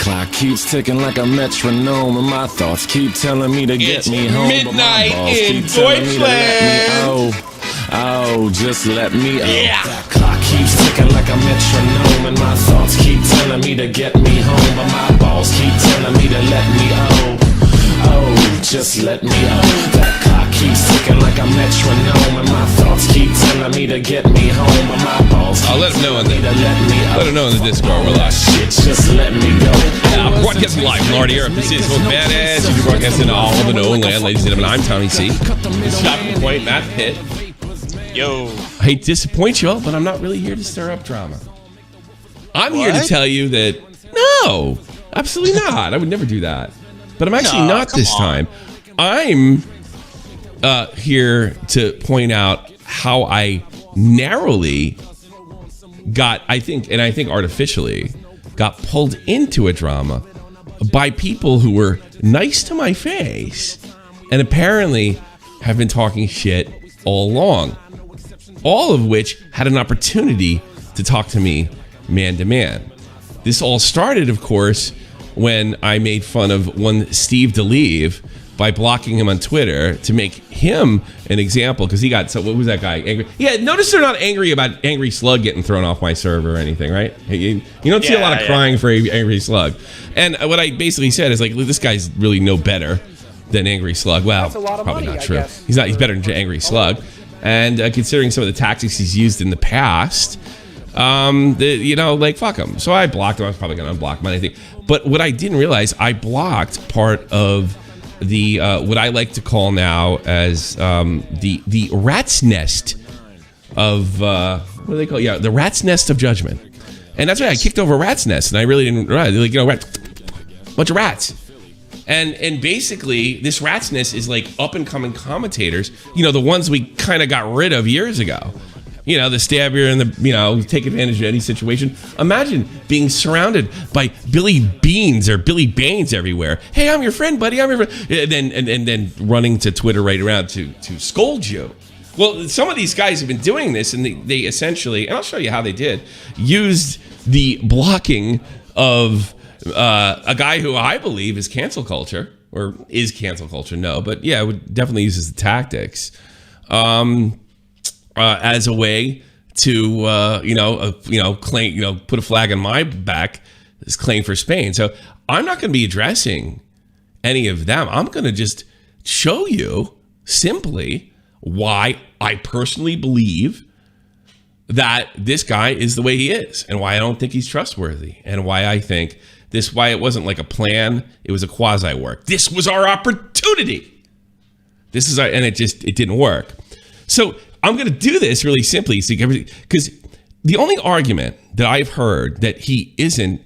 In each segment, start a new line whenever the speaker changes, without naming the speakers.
clock keeps ticking like a metronome, and my thoughts keep telling me to get me home.
Midnight
but my balls
in
keep telling me to let me
Deutschland.
Oh, just let me
Yeah.
That clock keeps ticking like a metronome, and my thoughts keep telling me to get me home, but my balls keep telling me to let me Oh, just let me That clock keeps ticking like a metronome, and my thoughts keep telling me to get me home, but my balls
I'll let him know in the let him know in the Discord. Relax.
Shit, just let me go.
Broadcasting live from Lord Europe. This is most badass. You can broadcast into all the known land, ladies and gentlemen. I'm Tommy C. This is Shopping Point, Matt Pitt.
Yo.
I hate to disappoint you all, but I'm not really here to stir up drama. I'm here to tell you that no, absolutely not. I would never do that. But I'm actually not this time. I'm here to point out how I narrowly got, I think artificially, got pulled into a drama by people who were nice to my face and apparently have been talking shit all along. All of which had an opportunity to talk to me man to man. This all started, of course, when I made fun of one Steve Delive by blocking him on Twitter to make him an example, because he got, so what was that guy? Angry. Yeah, notice they're not angry about Angry Slug getting thrown off my server or anything, right? You don't see a lot of crying for Angry Slug. And what I basically said is like, this guy's really no better than Angry Slug. Well,
that's a lot of
probably
money,
not
I
true.
guess.
He's better than Angry Slug. And considering some of the tactics he's used in the past, fuck him. So I blocked him. I was probably going to unblock him, anything. But what I didn't realize, I blocked part of the what I like to call now as the rat's nest of what do they call it? Yeah, the rat's nest of judgment. And that's why I kicked over a rat's nest, and I really didn't realize, bunch of rats. And basically, this rat's nest is like up and coming commentators, the ones we kind of got rid of years ago. The stab you and the, take advantage of any situation. Imagine being surrounded by Billy Beans or Billy Baines everywhere. Hey, I'm your friend, buddy. I'm your friend. And then running to Twitter right around to scold you. Well, some of these guys have been doing this, and they essentially, and I'll show you how they did, used the blocking of a guy who I believe is cancel culture, or is cancel culture. No, but yeah, it would definitely uses the tactics. As a way to, claim, put a flag on my back, this claim for Spain. So I'm not going to be addressing any of them. I'm going to just show you simply why I personally believe that this guy is the way he is, and why I don't think he's trustworthy, and why I think why it wasn't like a plan, it was a quasi work. This was our opportunity. And it didn't work. So I'm going to do this really simply, because the only argument that I've heard that he isn't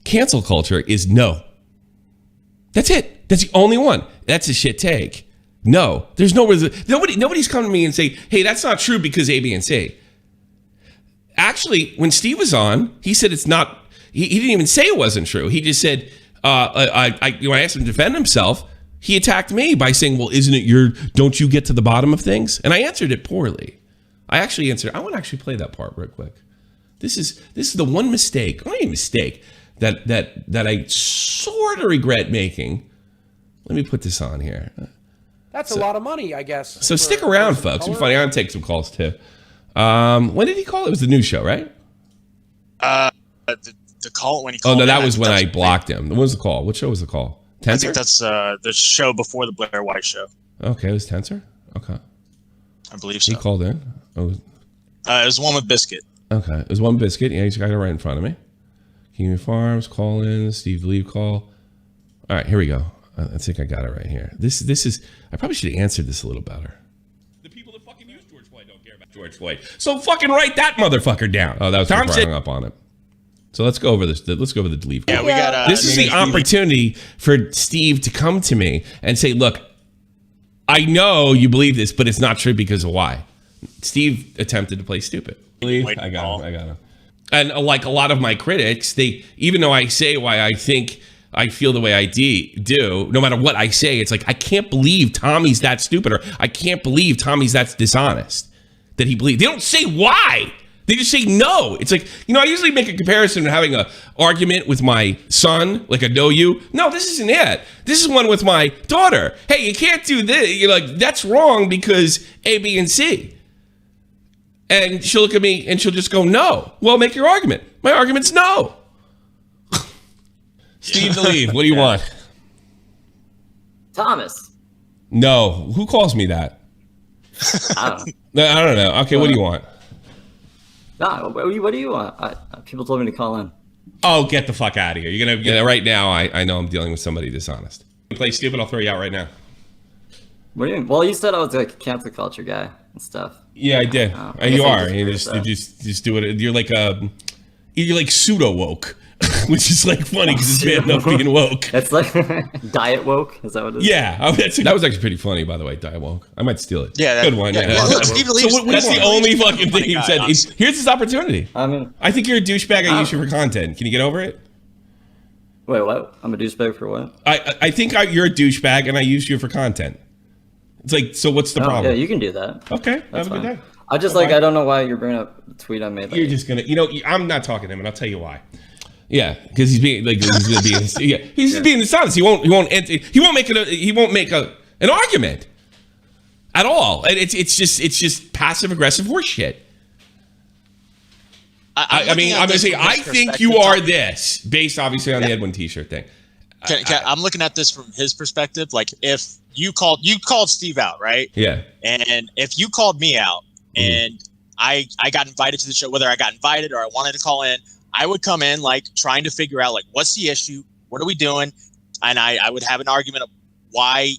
cancel culture is no. That's it. That's the only one. That's a shit take. No, there's nobody's come to me and say, hey, that's not true because A, B, and C. Actually, when Steve was on, he said it's not. He didn't even say it wasn't true. He just said, I asked him to defend himself. He attacked me by saying, well, isn't it don't you get to the bottom of things? And I answered it poorly. I want to actually play that part real quick. This is the one mistake, only mistake that I sort of regret making. Let me put this on here.
That's a lot of money, I guess.
So stick around, folks. It'll be funny. I'm going to take some calls too. When did he call? It was the news show, right?
The call when he called.
Oh no, that was when I blocked him. What was the call? What show was the call? Tensor?
I think that's the show before the Blair White show.
Okay, it was Tensor? Okay.
I believe so.
He called in? Oh.
It was one with Biscuit.
Okay, it was one Biscuit. Yeah, he's got it right in front of me. King Farms, call in, Steve Leave call. All right, here we go. I think I got it right here. This is, I probably should have answered this a little better. The people that fucking use George Floyd don't care about George Floyd. So fucking write that motherfucker down. Oh, that was Tom hung up on it. So let's go over this. Let's go over the Delive.
Yeah, we got.
This is the opportunity for Steve to come to me and say, "Look, I know you believe this, but it's not true because of why." Steve attempted to play stupid. I got him. And like a lot of my critics, even though I say why I think I feel the way I do, no matter what I say, it's like I can't believe Tommy's that stupid, or I can't believe Tommy's that dishonest that he believes. They don't say why. They just say no. It's like, I usually make a comparison of having an argument with my son, like I know you. No, this isn't it. This is one with my daughter. Hey, you can't do this. You're like, that's wrong because A, B, and C. And she'll look at me and she'll just go, no. Well, make your argument. My argument's no. Steve Delive, what do you want?
Thomas.
No. Who calls me that?
I don't know.
No, I don't know. Okay, what do you want?
No, what do you want? People told me to call in.
Oh, get the fuck out of here. You're going to, right now, I know I'm dealing with somebody dishonest. Play stupid, I'll throw you out right now.
What do you mean? Well, you said I was like a cancel culture guy and stuff.
Yeah, I did.
I
You
guess I
are. You just do it. You're like pseudo woke, which is like funny because it's bad enough being woke.
That's like diet woke. Is that what it is?
Yeah, that was actually pretty funny, by the way. Diet woke. I might steal it.
Yeah,
good one. Yeah.
Well, Steve
So
Delive's
that's the only fucking thing
funny
you
guy,
said.
honestly.
Here's this opportunity.
I mean,
I think you're a douchebag. I use you for content. Can you get over it?
wait, what? I'm a douchebag for what?
I think you're a douchebag, and I use you for content. It's like, so what's the problem?
Yeah, you can do that.
Okay,
That's
have a good
fine.
day.
I just I don't know why you're bringing up the tweet I made. Like,
You're just gonna, I'm not talking to him, and I'll tell you why. Yeah, because he's being like he's gonna be, he's just being dishonest. He won't make an argument at all, and it's just passive aggressive horseshit. I mean, I'm gonna say I think you are this based obviously on the Edwin T-shirt thing.
I'm looking at this from his perspective. Like, if you called Steve out, right?
Yeah.
And if you called me out and I got invited to the show, whether I got invited or I wanted to call in, I would come in like trying to figure out like, what's the issue? What are we doing? And I would have an argument of why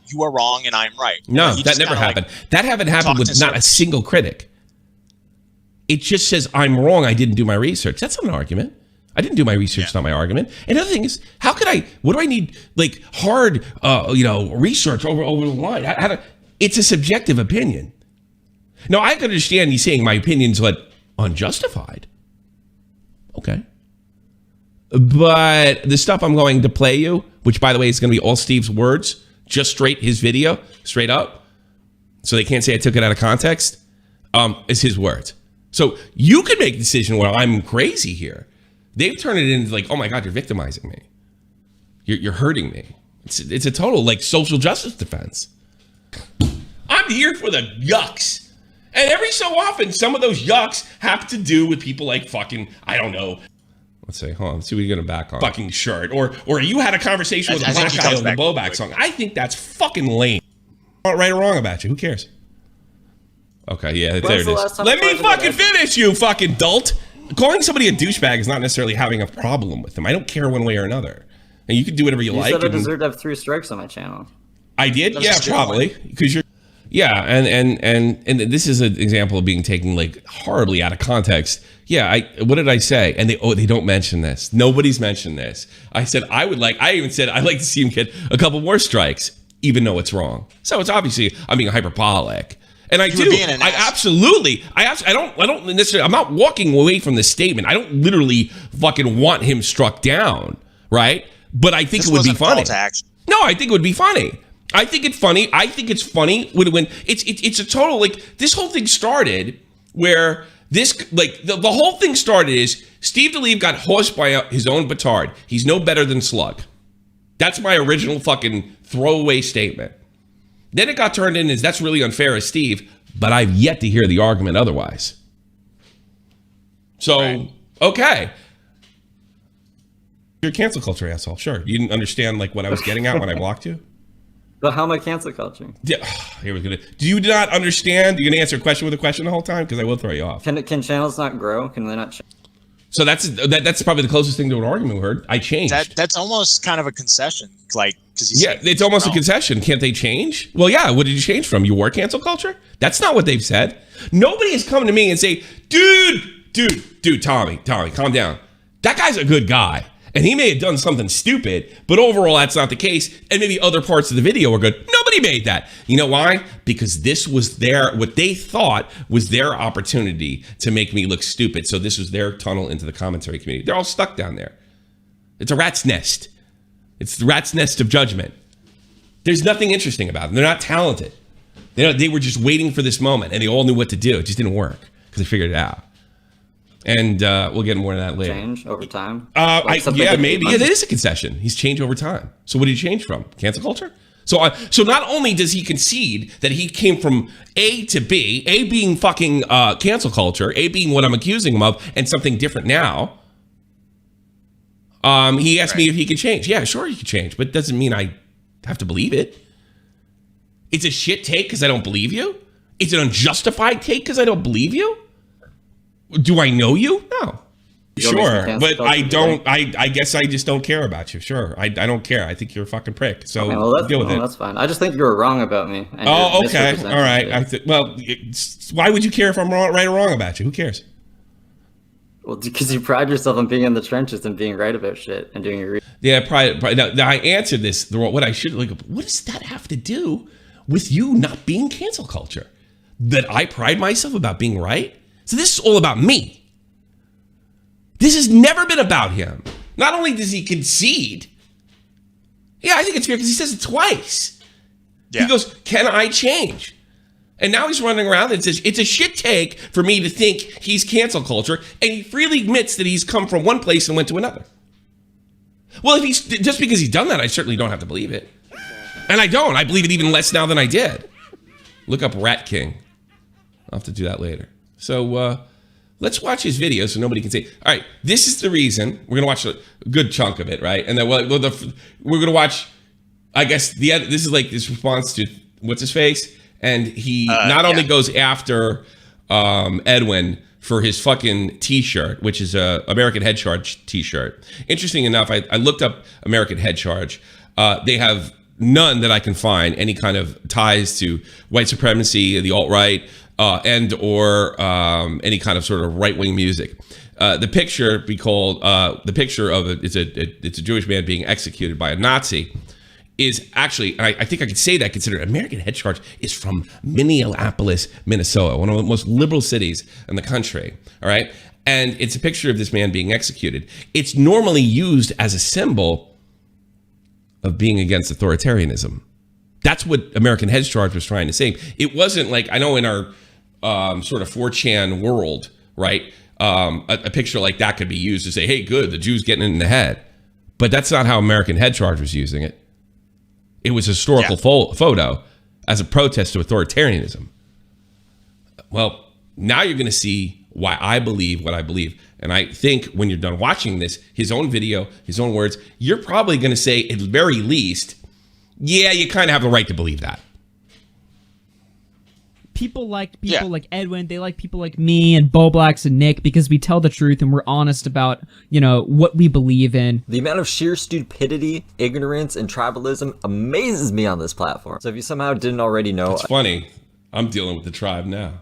you are wrong and I'm right.
No, that never happened. That haven't happened with not a single critic. It just says I'm wrong. I didn't do my research. That's not an argument. I didn't do my research. Not my argument. And the other thing is, what do I need like hard, research over the line? It's a subjective opinion. Now, I can understand you saying my opinion's unjustified. Okay. But the stuff I'm going to play you, which by the way is going to be all Steve's words, just his video, straight up, so they can't say I took it out of context, is his words. So you can make a decision where I'm crazy here. They've turned it into like, oh my God, you're victimizing me. You're hurting me. It's a total like social justice defense. I'm here for the yucks. And every so often, some of those yucks have to do with people like fucking, I don't know. Let's say, hold on, let's see what you're going to back on. Fucking shirt. Or you had a conversation with a black guy on the blowback song. I think that's fucking lame. I'm not right or wrong about you. Who cares? Okay, yeah, there it is. Let me fucking finish, you fucking dolt. Calling somebody a douchebag is not necessarily having a problem with them. I don't care one way or another. And you can do whatever you like.
You said I deserve to have 3 strikes on my channel.
I did? Yeah, probably. Because you're... Yeah, and this is an example of being taken like horribly out of context. Yeah, what did I say? And they don't mention this. Nobody's mentioned this. I said I even said I'd like to see him get a couple more strikes, even though it's wrong. So it's obviously I'm being hyperbolic. And I absolutely don't necessarily, I'm not walking away from the statement. I don't literally fucking want him struck down, right? But I think it would be funny. No, I think it would be funny. I think it's funny. I think it's funny when it's a total like this whole thing started where this like the whole thing started is Steve Delive got horsed by his own petard. He's no better than Slug. That's my original fucking throwaway statement. Then it got turned in as that's really unfair as Steve, but I've yet to hear the argument otherwise. So, okay. You're a cancel culture asshole. Sure. You didn't understand like what I was getting at when I blocked you?
But how am I cancel culture?
Yeah, here we're gonna. Do you not understand? You're gonna answer a question with a question the whole time because I will throw you off.
Can channels not grow? Can they not change?
So that's probably the closest thing to an argument we heard. I changed.
That's almost kind of a concession, like because
it's almost a concession. Can't they change? Well, yeah. What did you change from? You were cancel culture? That's not what they've said. Nobody has come to me and say, dude, Tommy, calm down. That guy's a good guy. And he may have done something stupid, but overall that's not the case. And maybe other parts of the video were good. Nobody made that. You know why? Because this was what they thought was their opportunity to make me look stupid. So this was their tunnel into the commentary community. They're all stuck down there. It's a rat's nest. It's the rat's nest of judgment. There's nothing interesting about them. They're not talented. They were just waiting for this moment and they all knew what to do. It just didn't work because they figured it out. And we'll get more of that later.
Change over time?
Maybe. Yeah, that is a concession. He's changed over time. So what did he change from? Cancel culture? So not only does he concede that he came from A to B, A being fucking cancel culture, A being what I'm accusing him of, and something different now. He asked me if he could change. Yeah, sure he could change, but it doesn't mean I have to believe it. It's a shit take because I don't believe you? It's an unjustified take because I don't believe you? Do I know you? No. Sure, but I don't. I guess I just don't care about you. Sure, I don't care. I think you're a fucking prick. So deal with it.
That's fine. I just think you were wrong about me.
Oh, okay, all right. Why would you care if I'm right or wrong about you? Who cares?
Well, because you pride yourself on being in the trenches and being right about shit and doing your research.
Yeah, pride. Now I answered this. What I should like. What does that have to do with you not being cancel culture? That I pride myself about being right. So this is all about me. This has never been about him. Not only does he concede, yeah, I think it's fair because he says it twice. Yeah. He goes, can I change? And now he's running around and says, it's a shit take for me to think he's cancel culture. And he freely admits that he's come from one place and went to another. Well, if he's just because he's done that, I certainly don't have to believe it. And I don't. I believe it even less now than I did. Look up Rat King. I'll have to do that later. So let's watch his video so nobody can say, all right, this is the reason. We're going to watch a good chunk of it, right? And then we're going to watch, I guess, this is like his response to what's his face. And he not only goes after Edwin for his fucking T-shirt, which is a American Head Charge T-shirt. Interesting enough, I looked up American Head Charge. They have none that I can find any kind of ties to white supremacy, the alt-right, and or any kind of sort of right-wing music. The picture the picture of it's a Jewish man being executed by a Nazi is actually, and I think I could say that considering American Head Charge is from Minneapolis, Minnesota, one of the most liberal cities in the country. All right, and it's a picture of this man being executed. It's normally used as a symbol of being against authoritarianism. That's what American Head Charge was trying to say. It wasn't like, I know in our sort of 4chan world, right? A picture like that could be used to say, hey, good, the Jew's getting it in the head. But that's not how American Head Charge was using it. It was a historical photo as a protest to authoritarianism. Well, now you're going to see why I believe what I believe. And I think when you're done watching this, his own video, his own words, you're probably going to say at the very least, yeah, you kind of have the right to believe that.
People like people like Edwin. They like people like me and Bo Blacks and Nick because we tell the truth and we're honest about, what we believe in.
The amount of sheer stupidity, ignorance, and tribalism amazes me on this platform. So if you somehow didn't already know...
It's funny. I'm dealing with the tribe now.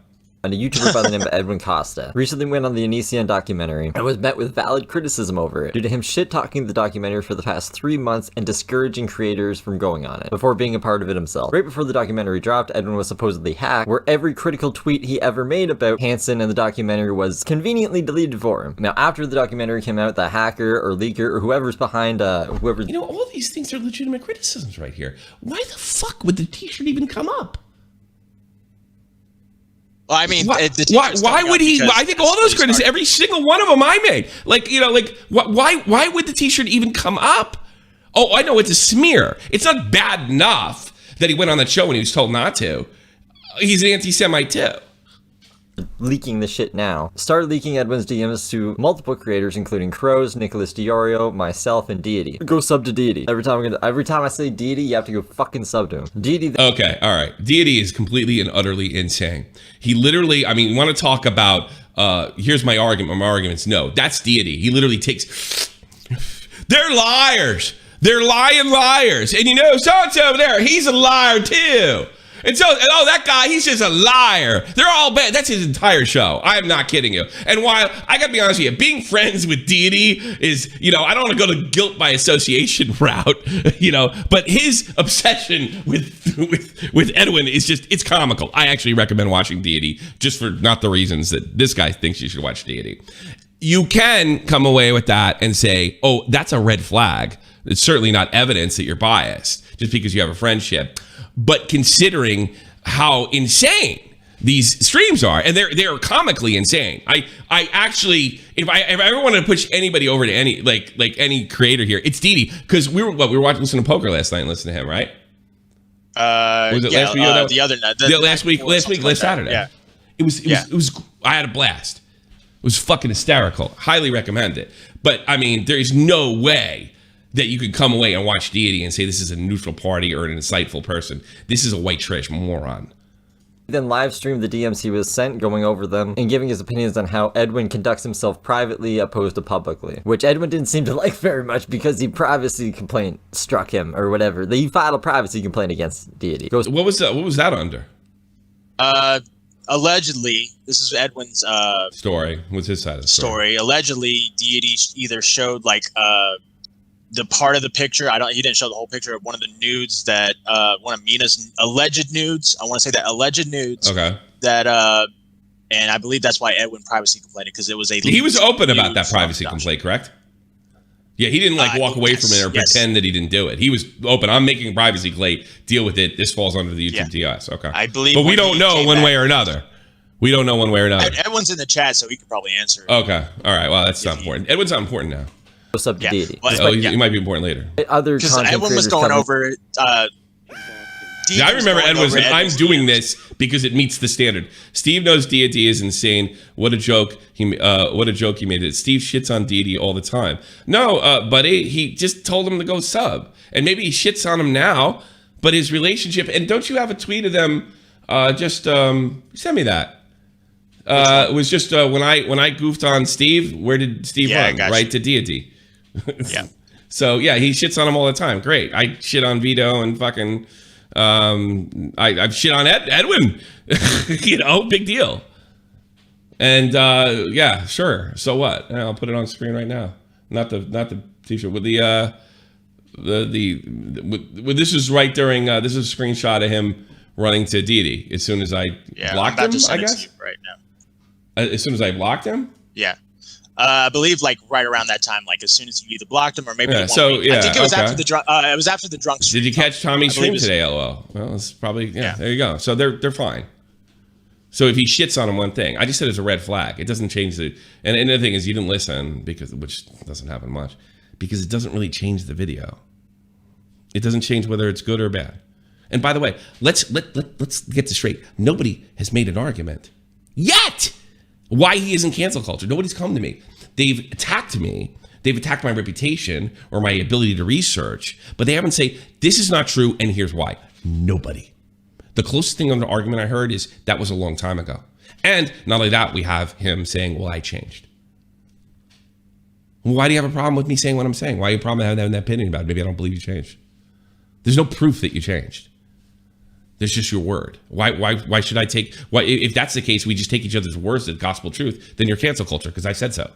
And a YouTuber by the name of Edwin Costa recently went on the Onision documentary and was met with valid criticism over it due to him shit-talking the documentary for the past 3 months and discouraging creators from going on it before being a part of it himself. Right before the documentary dropped, Edwin was supposedly hacked, where every critical tweet he ever made about Hansen and the documentary was conveniently deleted for him. Now, after the documentary came out, the hacker or leaker or whoever's behind whoever...
all these things are legitimate criticisms right here. Why the fuck would the T-shirt even come up?
Well, I mean,
why would he? I think all those critics, every single one of them I made. Why would the T-shirt even come up? Oh, I know it's a smear. It's not bad enough that he went on that show when he was told not to. He's an anti-Semite too.
Leaking the shit now. Started leaking Edwin's DMs to multiple creators, including Crows, Nicholas Diorio, myself, and Deity. Go sub to Deity. Every time I say Deity, you have to go fucking sub to him. Deity.
Okay, all right. Deity is completely and utterly insane. He literally, you want to talk about? Here's my argument. My argument's no. That's Deity. He literally takes. They're liars. They're lying liars. And so-and-so over there, he's a liar too. And so, that guy, he's just a liar. They're all bad. That's his entire show. I am not kidding you. And while, I gotta be honest with you, being friends with Deity is, I don't want to go the guilt by association route, but his obsession with Edwin is just, it's comical. I actually recommend watching Deity just for not the reasons that this guy thinks you should watch Deity. You can come away with that and say, oh, that's a red flag. It's certainly not evidence that you're biased just because you have a friendship. But considering how insane these streams are, and they're comically insane. I actually, if I ever wanted to push anybody over to any like any creator here, it's Didi, because we were watching some poker last night and listening to him, right? Was it last week?
The other night.
Last Saturday.
Yeah.
It was. I had a blast. It was fucking hysterical. Highly recommend it. But I mean, there is no way that you could come away and watch Deity and say this is a neutral party or an insightful person. This is a white trash moron.
Then live streamed the DMs he was sent, going over them and giving his opinions on how Edwin conducts himself privately opposed to publicly, which Edwin didn't seem to like very much because the privacy complaint struck him or whatever. He filed a privacy complaint against Deity.
What was that under?
Allegedly, this is Edwin's
story. What's his side of the story?
Allegedly, Deity either showed like the part of the picture. He didn't show the whole picture of one of the nudes that one of Mina's alleged nudes. I want to say that alleged nudes.
Okay.
That and I believe that's why Edwin privacy complained, because it was a.
He was open about that privacy complaint, correct? Yeah, he didn't walk away from it or pretend that he didn't do it. He was open. I'm making a privacy complaint. Deal with it. This falls under the YouTube TS. Okay.
I believe.
But we don't know one way or another. We don't know one way or another.
Edwin's in the chat, so he could probably answer it.
Okay. All right. Well, that's not important. Edwin's not important now.
What's up to Deity?
He might be important later.
Other content
Edwin was going over.
Yeah, I remember Edwin said, "I'm doing this because it meets the standard." Steve knows Deity is insane. What a joke! What a joke he made. It. Steve shits on Deity all the time. No, buddy, he just told him to go sub, and maybe he shits on him now. But his relationship, and don't you have a tweet of them? Send me that. It was just when I goofed on Steve. Where did Steve run? Right to Deity.
Yeah.
So yeah, he shits on him all the time. Great. I shit on Vito and fucking. I've shit on Edwin. Big deal. And yeah, sure. So what? I'll put it on screen right now. Not the t-shirt with this is right during this is a screenshot of him running to Deity as soon as I blocked him. I guess
right now.
As soon as I blocked him.
Yeah. I believe like right around that time, like as soon as you either blocked him or maybe.
I think it was
after the drunk. It was after the drunk stream.
Did you catch Tommy's stream today? LOL. Well, it's probably there you go. So they're fine. So if he shits on him, one thing I just said is a red flag. It doesn't change the. And another thing is you didn't listen which doesn't happen much, because it doesn't really change the video. It doesn't change whether it's good or bad. And by the way, let's get this straight. Nobody has made an argument yet why he isn't cancel culture. Nobody's come to me. They've attacked me. They've attacked my reputation or my ability to research, but they haven't said this is not true and here's why. Nobody. The closest thing on the argument I heard is that was a long time ago. And not only that, we have him saying, well, I changed. Why do you have a problem with me saying what I'm saying? Why do you have a problem having an opinion about it? Maybe I don't believe you changed. There's no proof that you changed. There's just your word. Why should I take? Why, if that's the case, we just take each other's words as gospel truth. Then you're cancel culture because I said so.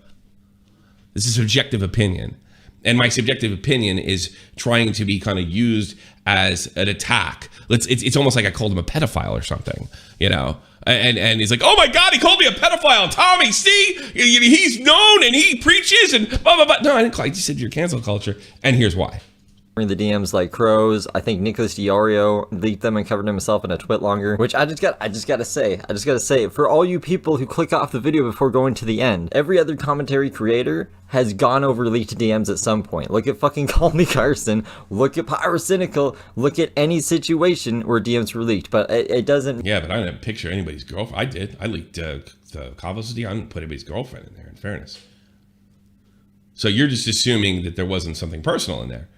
This is subjective opinion, and my subjective opinion is trying to be kind of used as an attack. It's almost like I called him a pedophile or something, And he's like, oh my God, he called me a pedophile. Tommy, see, he's known and he preaches and blah blah blah. No, I didn't call. I just said you're cancel culture, and here's why.
The DMs like crows. I think Nicholas Diorio leaked them and covered himself in a twit longer, which I just gotta say, for all you people who click off the video before going to the end, every other commentary creator has gone over leaked DMs at some point. Look at fucking Call Me Carson, look at Pyrocynical, look at any situation where DMs were leaked, but it doesn't.
Yeah, but I didn't picture anybody's girlfriend. I did. I leaked the Cavos DM. I didn't put anybody's girlfriend in there, in fairness. So you're just assuming that there wasn't something personal in there.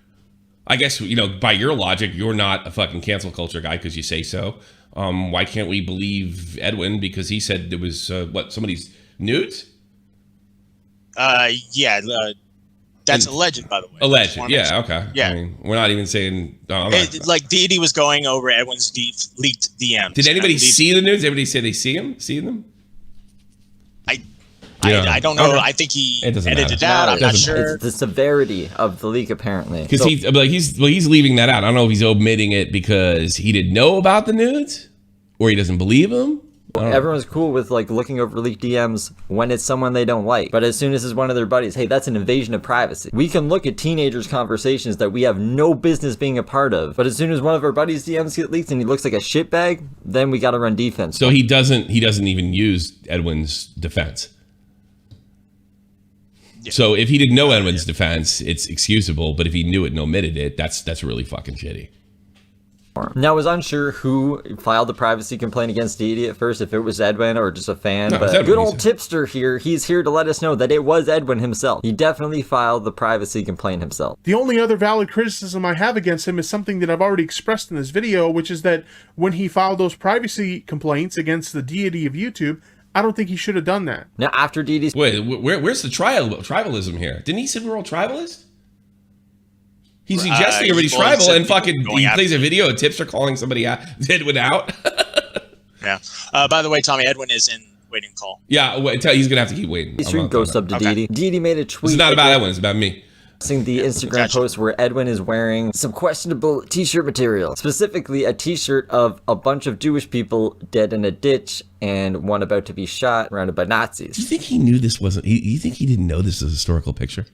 I guess, by your logic, you're not a fucking cancel culture guy because you say so. Why can't we believe Edwin because he said it was, somebody's nudes?
Yeah, that's alleged, by the way.
Alleged, yeah, okay.
Yeah.
I mean, we're not even saying...
like, Deity was going over Edwin's leaked DMs.
Did anybody see the nudes? Did anybody say they see them?
I don't know. I think he edited it out. I'm not sure.
It's the severity of the leak, apparently.
Because he's leaving that out. I don't know if he's omitting it because he didn't know about the nudes, or he doesn't believe them,
Everyone's cool with like looking over leaked DMs when it's someone they don't like. But as soon as it's one of their buddies, hey, that's an invasion of privacy. We can look at teenagers' conversations that we have no business being a part of. But as soon as one of our buddies' DMs get leaked and he looks like a shitbag, then we gotta run defense.
So he doesn't even use Edwin's defense. Yeah. So if he didn't know Edwin's defense, it's excusable. But if he knew it and omitted it, that's really fucking shitty.
Now, I was unsure who filed the privacy complaint against Deity at first, if it was Edwin or just a fan, but good old Tipster here, he's here to let us know that it was Edwin himself. He definitely filed the privacy complaint himself.
The only other valid criticism I have against him is something that I've already expressed in this video, which is that when he filed those privacy complaints against the deity of YouTube, I don't think he should have done that.
Now, after Deity's...
Wait, where's the tribalism here? Didn't he say we're all tribalists? He's suggesting everybody's tribal and fucking he plays a video of Tipster calling somebody out, Edwin out.
Yeah. By the way, Tommy, Edwin is in waiting call.
Yeah, he's going to have to keep waiting.
Stream goes up to Deity. Deity made a tweet.
It's not about Edwin, it's about me.
Seeing the Instagram post where Edwin is wearing some questionable t-shirt material. Specifically, a t-shirt of a bunch of Jewish people dead in a ditch and one about to be shot, surrounded by Nazis.
Do you think he knew this wasn't... You think he didn't know this was a historical picture?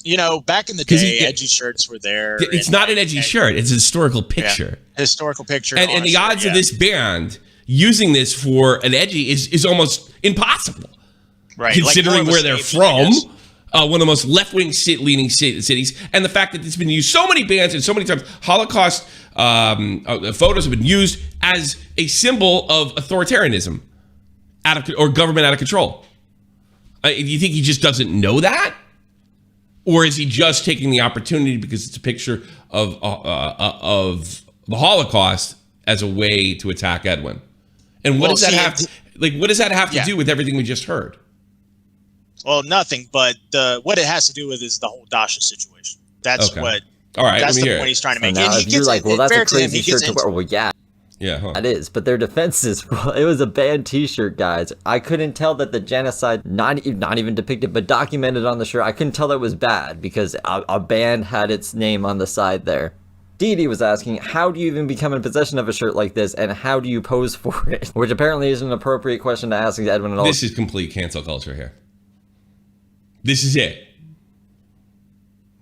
You know, back in the day, edgy shirts were there.
It's not an edgy shirt. It's a historical picture.
Yeah, historical picture.
And the odds of this band using this for an edgy is almost impossible.
Right.
Considering where they're from. One of the most left-wing leaning cities. And the fact that it's been used so many bands and so many times. Holocaust photos have been used as a symbol of authoritarianism or government out of control. Do you think he just doesn't know that? Or is he just taking the opportunity because it's a picture of the Holocaust as a way to attack Edwin? And what does that have to do with everything we just heard?
Well, nothing, but what it has to do with is the whole Dasha situation. That's what.
All right,
that's the point he's trying to make.
Now, if you're like, well, that's a crazy shirt to wear. Well, yeah.
Yeah, huh.
That is, but their defense is, well, it was a banned t-shirt, guys. I couldn't tell that the genocide, not even depicted, but documented on the shirt, I couldn't tell that was bad because a band had its name on the side there. Deity was asking, how do you even become in possession of a shirt like this, and how do you pose for it? Which apparently is an appropriate question to ask Edwin at all.
This is complete cancel culture here. This is it.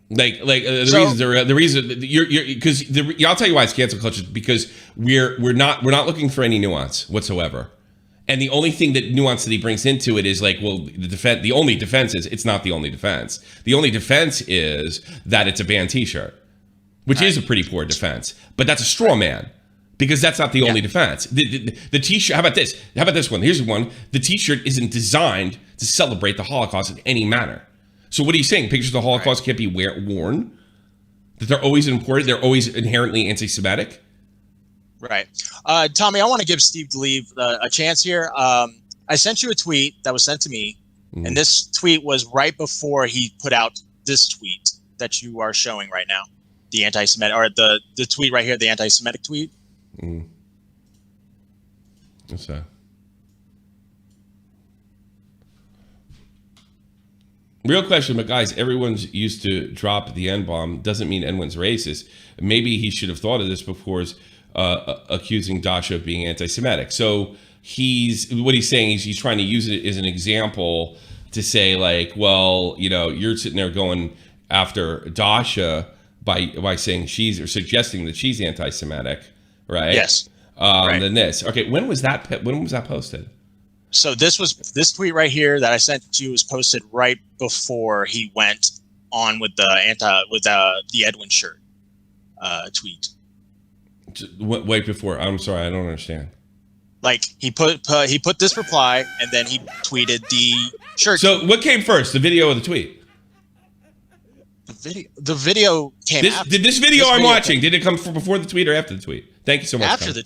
The reason because I'll tell you why it's cancel culture, because we're not looking for any nuance whatsoever, and the only thing that nuance that he brings into it is like, well, the only defense is it's not the only defense. The only defense is that it's a banned T-shirt, which is a pretty poor defense, but that's a straw man because that's not the only defense. The T-shirt. How about this? How about this one? Here's one. The T-shirt isn't designed to celebrate the Holocaust in any manner. So what are you saying? Pictures of the Holocaust can't be worn? That they're always imported? They're always inherently anti-Semitic?
Right. Tommy, I want to give Steve Delive a chance here. I sent you a tweet that was sent to me, and this tweet was right before he put out this tweet that you are showing right now. The anti-Semitic, or the tweet right here, the anti-Semitic tweet.
What's that? Real question, but guys, everyone's used to drop the N-bomb. Doesn't mean Edwin's racist. Maybe he should have thought of this before accusing Dasha of being anti-Semitic. So what he's saying is he's trying to use it as an example to say, like, well, you know, you're sitting there going after Dasha by saying suggesting that she's anti-Semitic, right?
Yes.
Then this. Okay, when was that posted?
So this tweet right here that I sent to you was posted right before he went on with the Edwin shirt tweet.
Wait before. I'm sorry, I don't understand.
Like he put this reply and then he tweeted the shirt.
So what came first, the video or the tweet?
The video came after.
Did this video I'm watching, did it come before the tweet or after the tweet? Thank you so much.
After the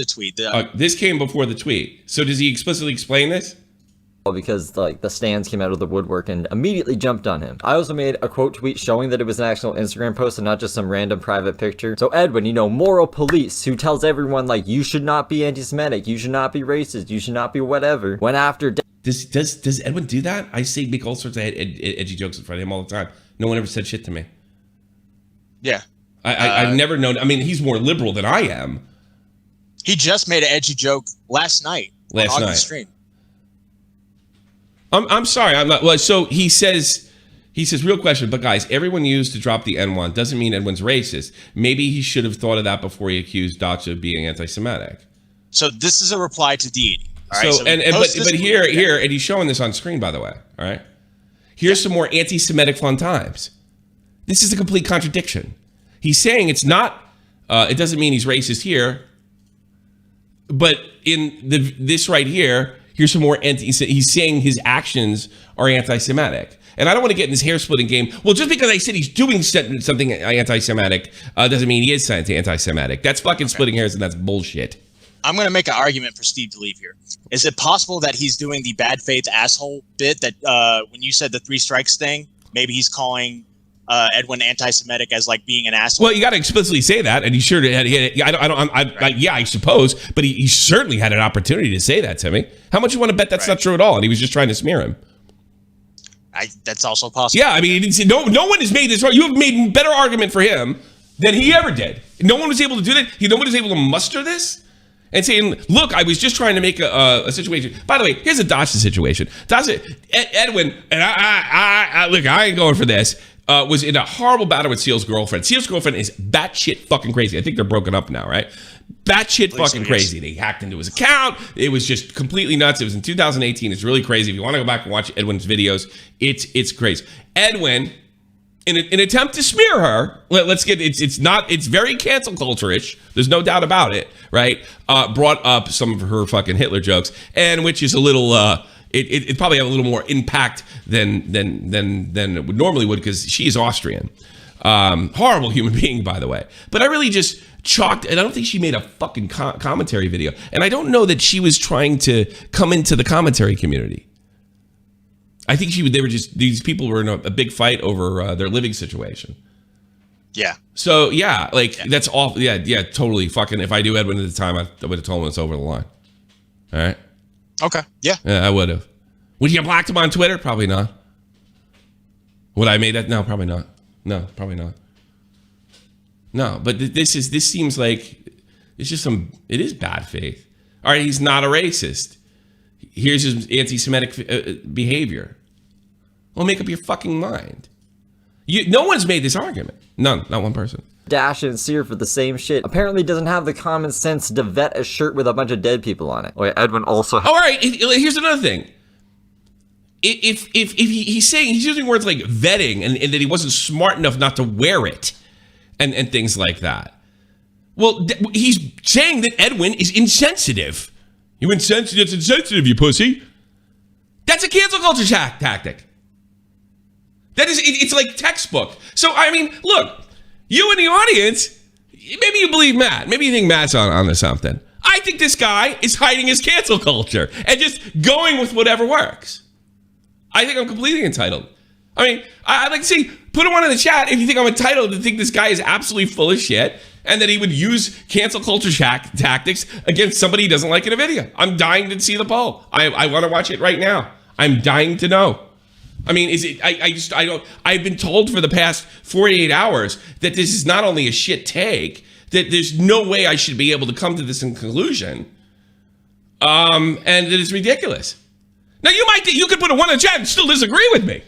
tweet.
This came before the tweet. So does he explicitly explain this?
Well, because like the stands came out of the woodwork and immediately jumped on him. I also made a quote tweet showing that it was an actual Instagram post and not just some random private picture. So Edwin, you know, moral police who tells everyone like you should not be anti-Semitic, you should not be racist, you should not be whatever, went after.
Does Edwin do that? I say make all sorts of edgy jokes in front of him all the time. No one ever said shit to me.
Yeah.
I've never known. I mean, he's more liberal than I am,
He just made an edgy joke last night. On Augie's stream.
I'm sorry. I'm not. Well, so he says, real question, but guys, everyone used to drop the N1 doesn't mean Edwin's racist. Maybe he should have thought of that before he accused Dacha of being anti-Semitic.
So this is a reply to Deity. All right?
So, but here, and he's showing this on screen, by the way. All right. Here's some more anti-Semitic fun times. This is a complete contradiction. He's saying it's not. It doesn't mean he's racist here. But in this right here, here's some more he's saying his actions are anti-Semitic. And I don't want to get in this hair-splitting game. Well, just because I said he's doing something anti-Semitic doesn't mean he is anti-Semitic. That's fucking splitting hairs, and that's bullshit.
I'm going to make an argument for Steve Delive here. Is it possible that he's doing the bad faith asshole bit that when you said the 3 strikes thing, maybe he's calling Edwin anti-Semitic as like being an asshole?
Well, you got to explicitly say that, and he sure had. I suppose, but he certainly had an opportunity to say that to me. How much you want to bet that's not true at all? And he was just trying to smear him.
That's also possible.
Yeah, I mean, he didn't say, no one has made this. You have made a better argument for him than he ever did. No one was able to do that. No one was able to muster this. And saying, look, I was just trying to make a situation. By the way, here's a Dacha situation. Edwin, and look, I ain't going for this, was in a horrible battle with Seal's girlfriend. Seal's girlfriend is batshit fucking crazy. I think they're broken up now, right? Batshit fucking crazy. They hacked into his account. It was just completely nuts. It was in 2018. It's really crazy. If you want to go back and watch Edwin's videos, it's crazy. Edwin, in an attempt to smear her, it's very cancel culture-ish. There's no doubt about it, right? Brought up some of her fucking Hitler jokes, and which is a little, it probably have a little more impact than it would normally would, because she's Austrian. Horrible human being, by the way. But I really just chalked, and I don't think she made a fucking commentary video, and I don't know that she was trying to come into the commentary community. I think these people were in a big fight over their living situation.
Yeah.
So yeah, that's awful. Yeah, totally. Fucking, if I knew Edwin at the time, I would have told him it's over the line. All right.
Okay. Yeah.
Yeah, I would have. Would you have blocked him on Twitter? Probably not. Would I have made that? No, probably not. No, probably not. No, but this seems like it's just it is bad faith. All right, he's not a racist. Here's his anti-Semitic behavior. Well, make up your fucking mind. No one's made this argument. None, not one person.
Dash and Sear for the same shit. Apparently doesn't have the common sense to vet a shirt with a bunch of dead people on it. Wait, Edwin also.
All right, here's another thing. If he's saying, he's using words like vetting and that he wasn't smart enough not to wear it and things like that. Well, he's saying that Edwin is insensitive. You insensitive, it's insensitive, you pussy. That's a cancel culture tactic. That is, it's like textbook. So, I mean, look, you in the audience, maybe you believe Matt. Maybe you think Matt's on something. I think this guy is hiding his cancel culture and just going with whatever works. I think I'm completely entitled. I mean, I'd like to see, put one in the chat if you think I'm entitled to think this guy is absolutely full of shit and that he would use cancel culture tactics against somebody he doesn't like in a video. I'm dying to see the poll. I want to watch it right now. I'm dying to know. I mean, is it, I don't, I've been told for the past 48 hours that this is not only a shit take, that there's no way I should be able to come to this conclusion, and that it's ridiculous. Now, you could put a 1 in the chat and still disagree with me.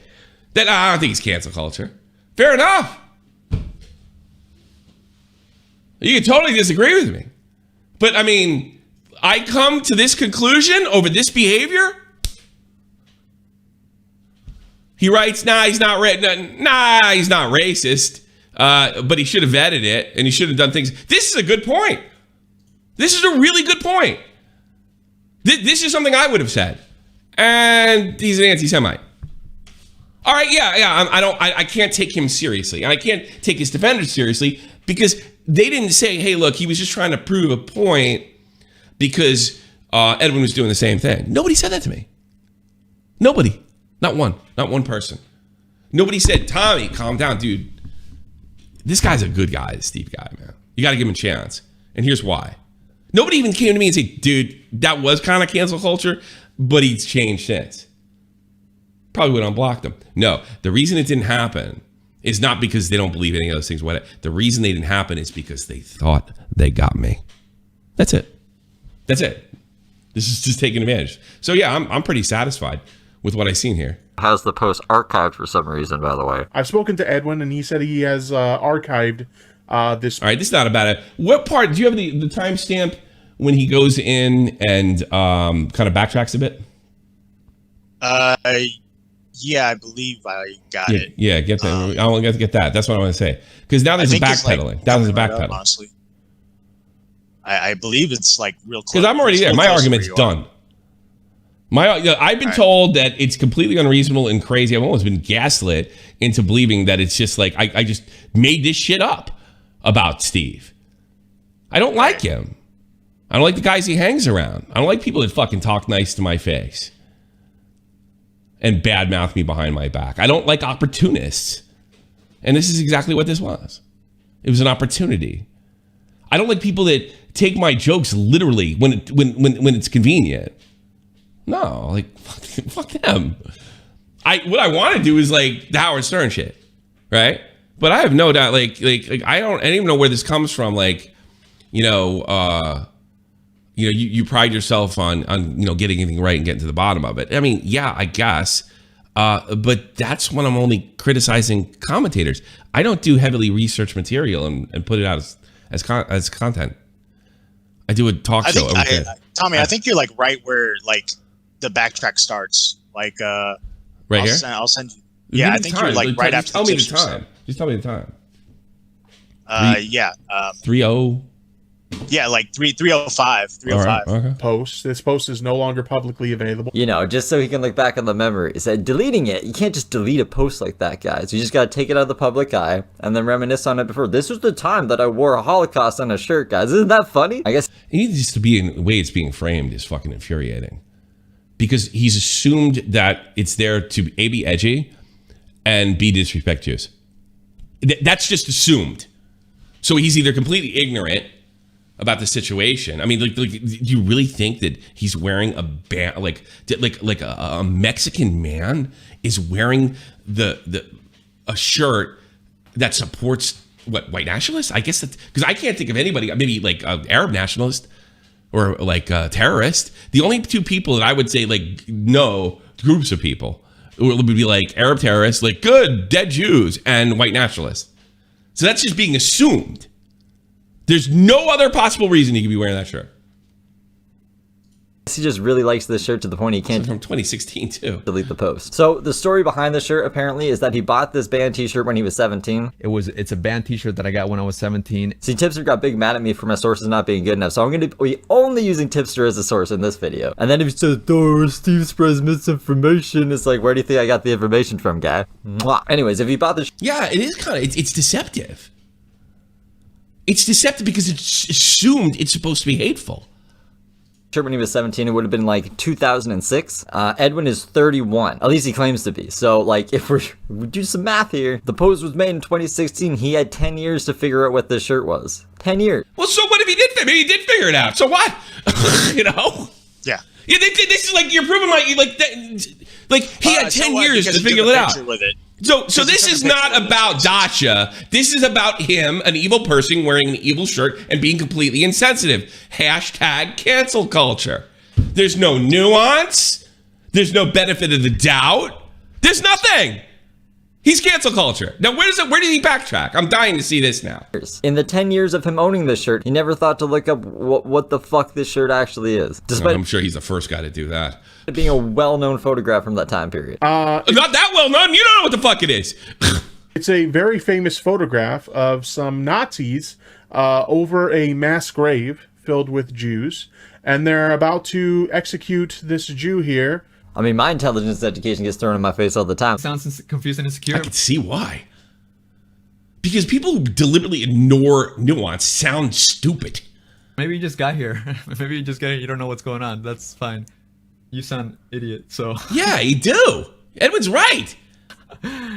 That I don't think he's cancel culture. Fair enough. You can totally disagree with me. But, I mean, I come to this conclusion over this behavior. He writes, he's not racist. But he should have vetted it, and he should have done things. This is a good point. This is a really good point. This is something I would have said. And he's an anti-Semite. All right, yeah. I can't take him seriously, and I can't take his defenders seriously because they didn't say, "Hey, look, he was just trying to prove a point," because Edwin was doing the same thing. Nobody said that to me. Nobody, not one person. Nobody said, "Tommy, calm down, dude. This guy's a good guy, this Steve guy, man. You got to give him a chance." And here's why. Nobody even came to me and said, "Dude, that was kind of cancel culture, but he's changed since." Probably would have unblocked him. No, the reason it didn't happen is not because they don't believe any of those things. The reason they didn't happen is because they thought they got me. That's it. That's it. This is just taking advantage. So yeah, I'm pretty satisfied with what I've seen here.
Has the post archived for some reason, by the way.
I've spoken to Edwin, and he said he has archived this.
All right, this is not about it. What part, do you have the timestamp when he goes in and kind of backtracks a bit?
Yeah, I believe I got it.
Yeah, get that. I want to get that. That's what I want to say. Because now there's a backpedaling. Now there's a backpedaling.
Honestly, I believe it's like real close.
Because I'm already there. My argument's done. I've been told that it's completely unreasonable and crazy. I've almost been gaslit into believing that it's just like I just made this shit up about Steve. I don't like him. I don't like the guys he hangs around. I don't like people that fucking talk nice to my face and badmouth me behind my back. I don't like opportunists. And this is exactly what this was. It was an opportunity. I don't like people that take my jokes literally when it's convenient. No, like fuck them. What I want to do is like the Howard Stern shit, right? But I have no doubt, like I don't even know where this comes from. Like, you pride yourself on getting anything right and getting to the bottom of it. I mean, yeah, I guess, but that's when I'm only criticizing commentators. I don't do heavily researched material and put it out as content. I do a talk show.
Tommy, I think you're like right where like the backtrack starts. Like
right here.
I'll send you. Yeah, I think you're like right after.
Tell me the time. Just tell me the time.
30. Yeah, like 305. 305.
Right, okay.
Post. This post is no longer publicly available.
Just so he can look back on the memory. He said, deleting it. You can't just delete a post like that, guys. You just got to take it out of the public eye and then reminisce on it before. This was the time that I wore a Holocaust on a shirt, guys. Isn't that funny? I guess.
It needs just to be in the way it's being framed is fucking infuriating. Because he's assumed that it's there to A, be edgy and B, disrespect Jews. That's just assumed. So he's either completely ignorant about the situation. I mean, like, do you really think that he's wearing a Mexican man is wearing a shirt that supports what, white nationalists? I guess that because I can't think of anybody, maybe like Arab nationalist or like a terrorist. The only two people that I would say like no groups of people would be like Arab terrorists, like good dead Jews and white nationalists. So that's just being assumed. There's no other possible reason he could be wearing that shirt.
He just really likes this shirt to the point he can't.
It's from 2016 too.
Delete the post. So the story behind the shirt apparently is that he bought this band t-shirt when he was 17.
It's a band t-shirt that I got when I was 17.
See, Tipster got big mad at me for my sources not being good enough, so I'm going to be only using Tipster as a source in this video. And then if he says, "Oh, Steve spreads misinformation," it's like, where do you think I got the information from, guy? Mwah. Anyways, if he bought the
yeah, it is kind of it's deceptive. It's deceptive because it's assumed it's supposed to be hateful.
Shirt when he was 17, it would have been like 2006. Edwin is 31, at least he claims to be. So like if we do some math here, the post was made in 2016. He had 10 years to figure out what this shirt was. 10 years.
Well, so what if he did? Maybe he did figure it out. So what?
Yeah.
Yeah, this is like you're proving like he had 10 years to figure it out.
With it.
So this is not about Dacha. This is about him, an evil person wearing an evil shirt and being completely insensitive. Hashtag cancel culture. There's no nuance. There's no benefit of the doubt. There's nothing. He's cancel culture. Now, where did he backtrack? I'm dying to see this now.
In the 10 years of him owning this shirt, he never thought to look up what the fuck this shirt actually is. Despite
I'm sure he's the first guy to do that.
It being a well-known photograph from that time period.
Not that well-known. You don't know what the fuck it is.
It's a very famous photograph of some Nazis over a mass grave filled with Jews, and they're about to execute this Jew here.
I mean, my intelligence education gets thrown in my face all the time.
Sounds confused and insecure.
I can see why. Because people who deliberately ignore nuance sound stupid.
Maybe you just got here. Maybe you just got here. You don't know what's going on. That's fine. You sound idiot, so.
Yeah, you do. Edwin's right.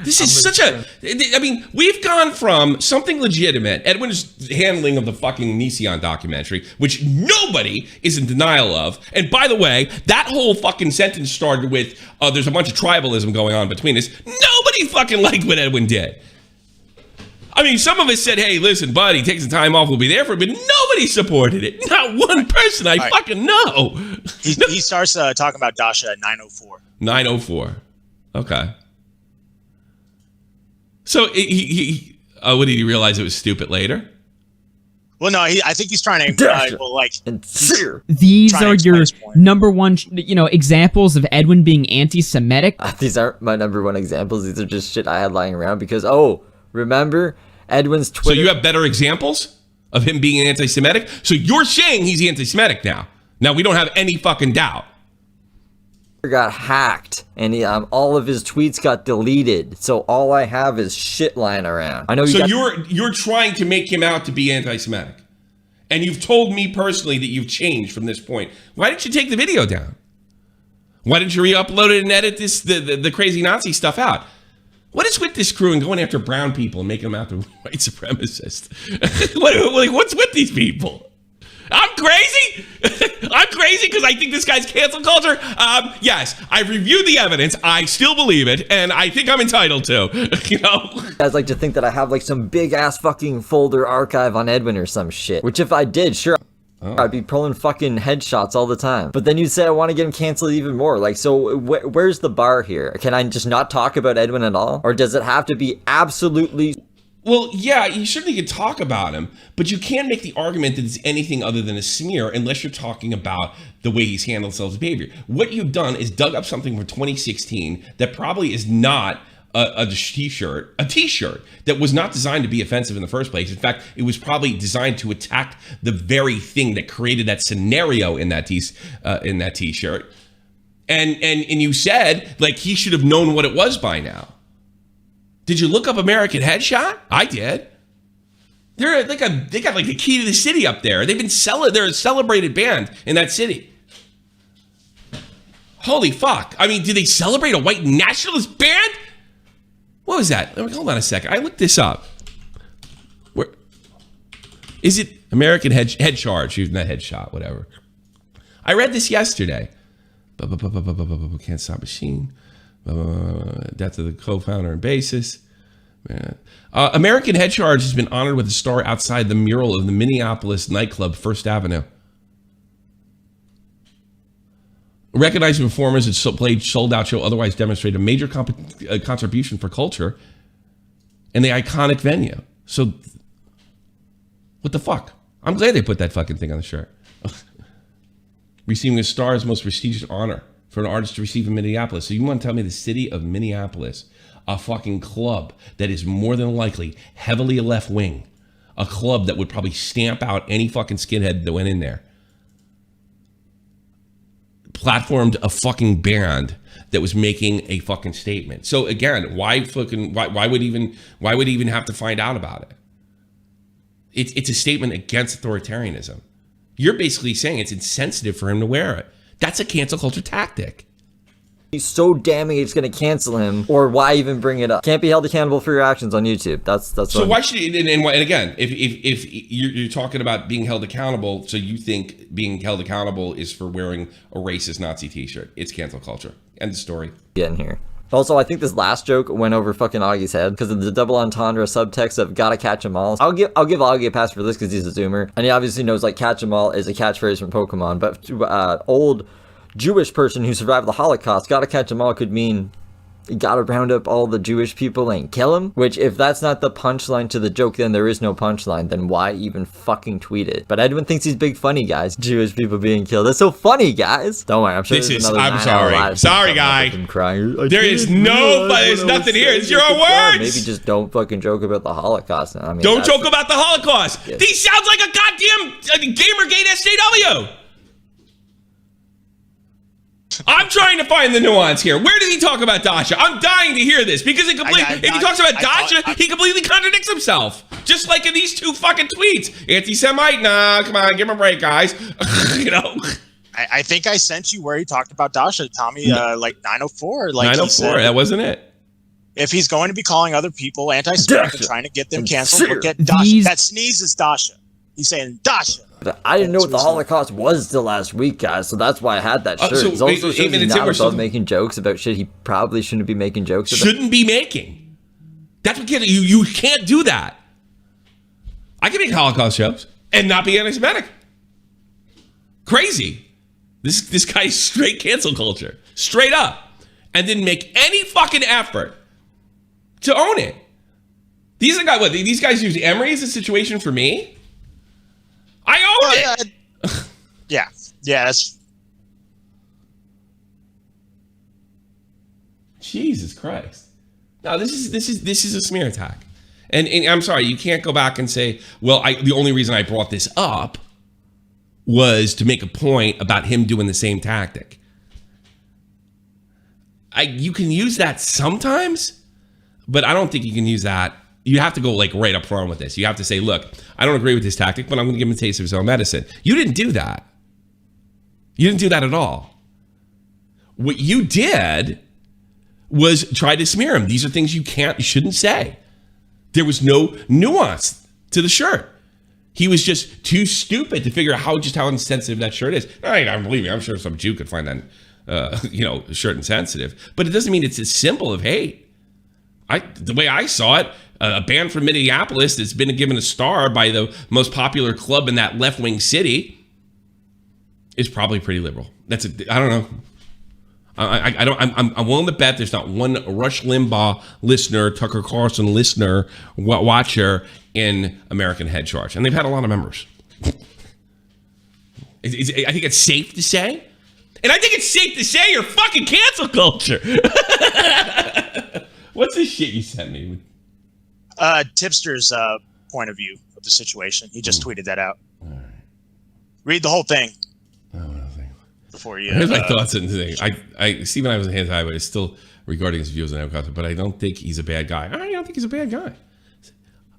This is such a... I mean, we've gone from something legitimate, Edwin's handling of the fucking Nesion documentary, which nobody is in denial of. And by the way, that whole fucking sentence started with, there's a bunch of tribalism going on between us. Nobody fucking liked what Edwin did. I mean, some of us said, hey, listen, buddy, take some time off, we'll be there for it. But Nobody supported it. Not one person I fucking know.
He starts talking about Dasha at 9:04.
9:04. Okay. So what did he realize it was stupid later?
Well, no, I think he's trying to
These are your number one, examples of Edwin being anti-Semitic.
These aren't my number one examples. These are just shit I had lying around because, remember Edwin's Twitter.
So you have better examples of him being anti-Semitic? So you're saying he's anti-Semitic now. Now we don't have any fucking doubt.
Got hacked and all of his tweets got deleted. So all I have is shit lying around. I know
you're trying to make him out to be anti-Semitic. And you've told me personally that you've changed from this point. Why didn't you take the video down? Why didn't you re-upload it and edit the crazy Nazi stuff out? What is with this crew and going after brown people and making them out to white supremacists? What's with these people? I'm crazy? I'm crazy because I think this guy's cancel culture? Yes, I've reviewed the evidence. I still believe it, and I think I'm entitled to.
Guys like to think that I have like some big ass fucking folder archive on Edwin or some shit. Which if I did, sure, I'd be pulling fucking headshots all the time. But then you'd say I want to get him canceled even more. Like, so where's the bar here? Can I just not talk about Edwin at all? Or does it have to be absolutely...
Well, yeah, you certainly could talk about him, but you can't make the argument that it's anything other than a smear unless you're talking about the way he's handled his behavior. What you've done is dug up something from 2016 that probably is not a t-shirt that was not designed to be offensive in the first place. In fact, it was probably designed to attack the very thing that created that scenario in that t-shirt. And you said, like, he should have known what it was by now. Did you look up American Headshot? I did. They got like the key to the city up there. They're a celebrated band in that city. Holy fuck. I mean, did they celebrate a white nationalist band? What was that? Hold on a second. I looked this up. Where is it? American Head Charge, not Headshot, whatever. I read this yesterday. Can't Stop Machine. Death of the co-founder and bassist. American Head Charge has been honored with a star outside the mural of the Minneapolis nightclub First Avenue. Recognizing performers that played sold-out show otherwise demonstrate a major contribution for culture and the iconic venue. So, what the fuck? I'm glad they put that fucking thing on the shirt. Receiving a star's most prestigious honor for an artist to receive in Minneapolis. So you want to tell me the city of Minneapolis, a fucking club that is more than likely heavily left wing, a club that would probably stamp out any fucking skinhead that went in there, platformed a fucking band that was making a fucking statement. So again, why would even have to find out about it? It's a statement against authoritarianism. You're basically saying it's insensitive for him to wear it. That's a cancel culture tactic.
He's so damning it's going to cancel him, or why even bring it up? Can't be held accountable for your actions on YouTube. That's
so why should he, and again, if you're talking about being held accountable, so you think being held accountable is for wearing a racist Nazi t-shirt. It's cancel culture. End of story.
Get in here. Also, I think this last joke went over fucking Augie's head because of the double entendre subtext of "gotta catch 'em all." I'll give Augie a pass for this because he's a zoomer and he obviously knows like "catch 'em all" is a catchphrase from Pokemon. But to old Jewish person who survived the Holocaust, "gotta catch 'em all" could mean you gotta round up all the Jewish people and kill them. Which, if that's not the punchline to the joke, then there is no punchline. Then why even fucking tweet it? But Edwin thinks he's big funny, guys. Jewish people being killed. That's so funny, guys. Don't worry, I'm sure there's another 9 hour live.
Sorry, guy.
Crying.
There's nothing here. It's your own words.
Maybe just don't fucking joke about the Holocaust. I mean,
don't joke about the Holocaust. Yeah. He sounds like a goddamn Gamergate SJW. I'm trying to find the nuance here. Where did he talk about Dasha? I'm dying to hear this because if he talks about Dasha, he completely contradicts himself. Just like in these two fucking tweets. Anti-Semite, nah, come on, give him a break, guys.
I think I sent you where he talked about Dasha, Tommy, like 904. Like
904, that wasn't it.
If he's going to be calling other people anti-Semitic and trying to get them canceled, look at Dasha. That sneeze is Dasha. He's saying Dasha.
I didn't know what the Holocaust was till last week, guys, so that's why I had that shirt. It's also shows he's not above making jokes about shit he probably shouldn't be making jokes about.
Shouldn't be making. That's what you can't do that. I can make Holocaust jokes. and not be anti-Semitic. Crazy. This guy's straight cancel culture, straight up, and didn't make any fucking effort to own it. These are guys. What? These guys use Emery as a situation for me. I own it.
Yeah. That's.
Jesus Christ. No, this is a smear attack. And I'm sorry, you can't go back and say, well, the only reason I brought this up was to make a point about him doing the same tactic. You can use that sometimes, but I don't think you can use that. You have to go like right up front with this. You have to say, look, I don't agree with this tactic, but I'm going to give him a taste of his own medicine. You didn't do that. You didn't do that at all. What you did was try to smear him. These are things you shouldn't say. There was no nuance to the shirt. He was just too stupid to figure out how insensitive that shirt is. I don't believe me. I'm sure some Jew could find that, shirt insensitive. But it doesn't mean it's a symbol of hate. The way I saw it, a band from Minneapolis that's been given a star by the most popular club in that left-wing city is probably pretty liberal. I don't know. I'm willing to bet there's not one Rush Limbaugh listener, Tucker Carlson listener, watcher in American Head Charge. And they've had a lot of members. I think it's safe to say. And I think it's safe to say you're fucking cancel culture. What's this shit you sent me?
Tipster's point of view of the situation. He just tweeted that out. All right. Read the whole thing. Before you,
here's my thoughts on the thing. Stephen I was in hands high, but it's still regarding his views on Edwin, but I don't think he's a bad guy. I don't think he's a bad guy.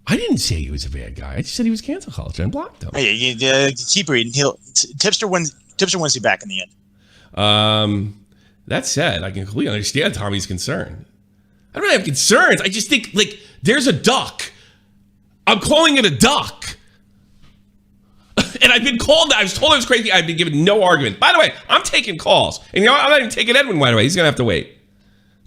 I didn't say he was a bad guy. I just said he was cancel culture and blocked him.
Hey, keep reading. Tipster wins you back in the end.
That said, I can completely understand Tommy's concern. I don't really have concerns. I just think like there's a duck. I'm calling it a duck. And I've been called that. I was told I was crazy. I've been given no argument. By the way, I'm taking calls. And you know what? I'm not even taking Edwin right away. He's going to have to wait.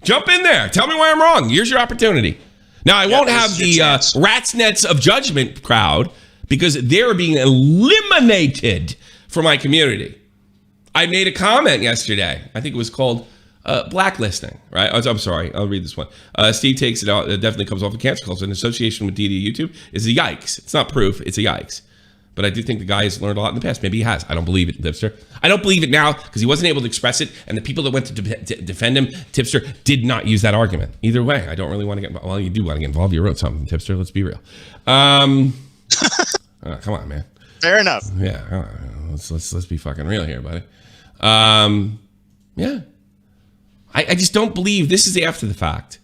Jump in there. Tell me why I'm wrong. Here's your opportunity. Now, I won't have the rat's nets of judgment crowd because they're being eliminated from my community. I made a comment yesterday. I think it was called blacklisting, right? I'm sorry. I'll read this one. Steve takes it out. It definitely comes off of cancel culture. An association with DD YouTube is a yikes. It's not proof. It's a yikes. But I do think the guy has learned a lot in the past. Maybe he has. I don't believe it, Tipster. I don't believe it now because he wasn't able to express it. And the people that went to defend him, Tipster, did not use that argument. Either way, I don't really want to get involved. Well, you do want to get involved. You wrote something, Tipster. Let's be real. Come on, man.
Fair enough.
Yeah. Let's be fucking real here, buddy. Yeah. I just don't believe this is after the fact.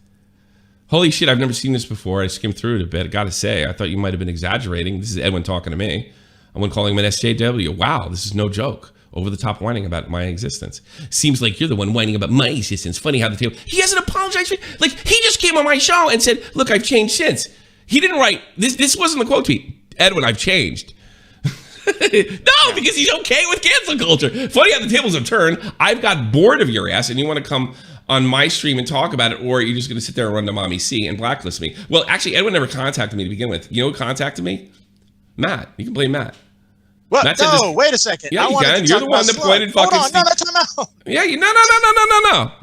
Holy shit, I've never seen this before. I skimmed through it a bit. I gotta say, I thought you might have been exaggerating. This is Edwin talking to me. I went calling him an SJW. Wow, this is no joke. Over the top whining about my existence. Seems like you're the one whining about my existence. Funny how the table. He hasn't apologized for it. Like, he just came on my show and said, look, I've changed since. He didn't write, this wasn't the quote tweet. Edwin, I've changed. No, because he's okay with cancel culture. Funny how the tables have turned. I've got bored of your ass and you want to come on my stream and talk about it, or you're just going to sit there and run to Mommy C and blacklist me. Well, actually, Edwin never contacted me to begin with. You know who contacted me? Matt. You can blame Matt.
What?
Matt
No, wait a second.
Yeah, you can. You're the one that pointed fucking...
Hold on, no, time out.
Yeah,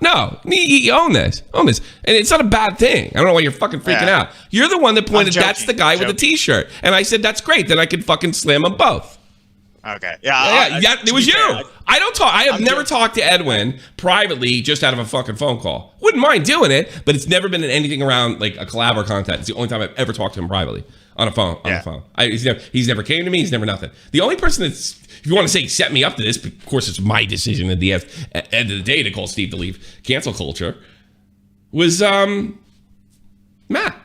no. You own this. And it's not a bad thing. I don't know why you're fucking freaking out. You're the one that pointed, that's the guy with the t-shirt. And I said, that's great. Then I could fucking slam them both.
Okay.
Yeah, it was you. I don't talk. I have never talked to Edwin privately just out of a fucking phone call. Wouldn't mind doing it, but it's never been anything around like a collab or content. It's the only time I've ever talked to him privately on a phone. On the phone. He's never came to me. He's never nothing. The only person that's, if you want to say set me up to this, of course it's my decision at the end of the day to call Steve to leave cancel culture, was Matt.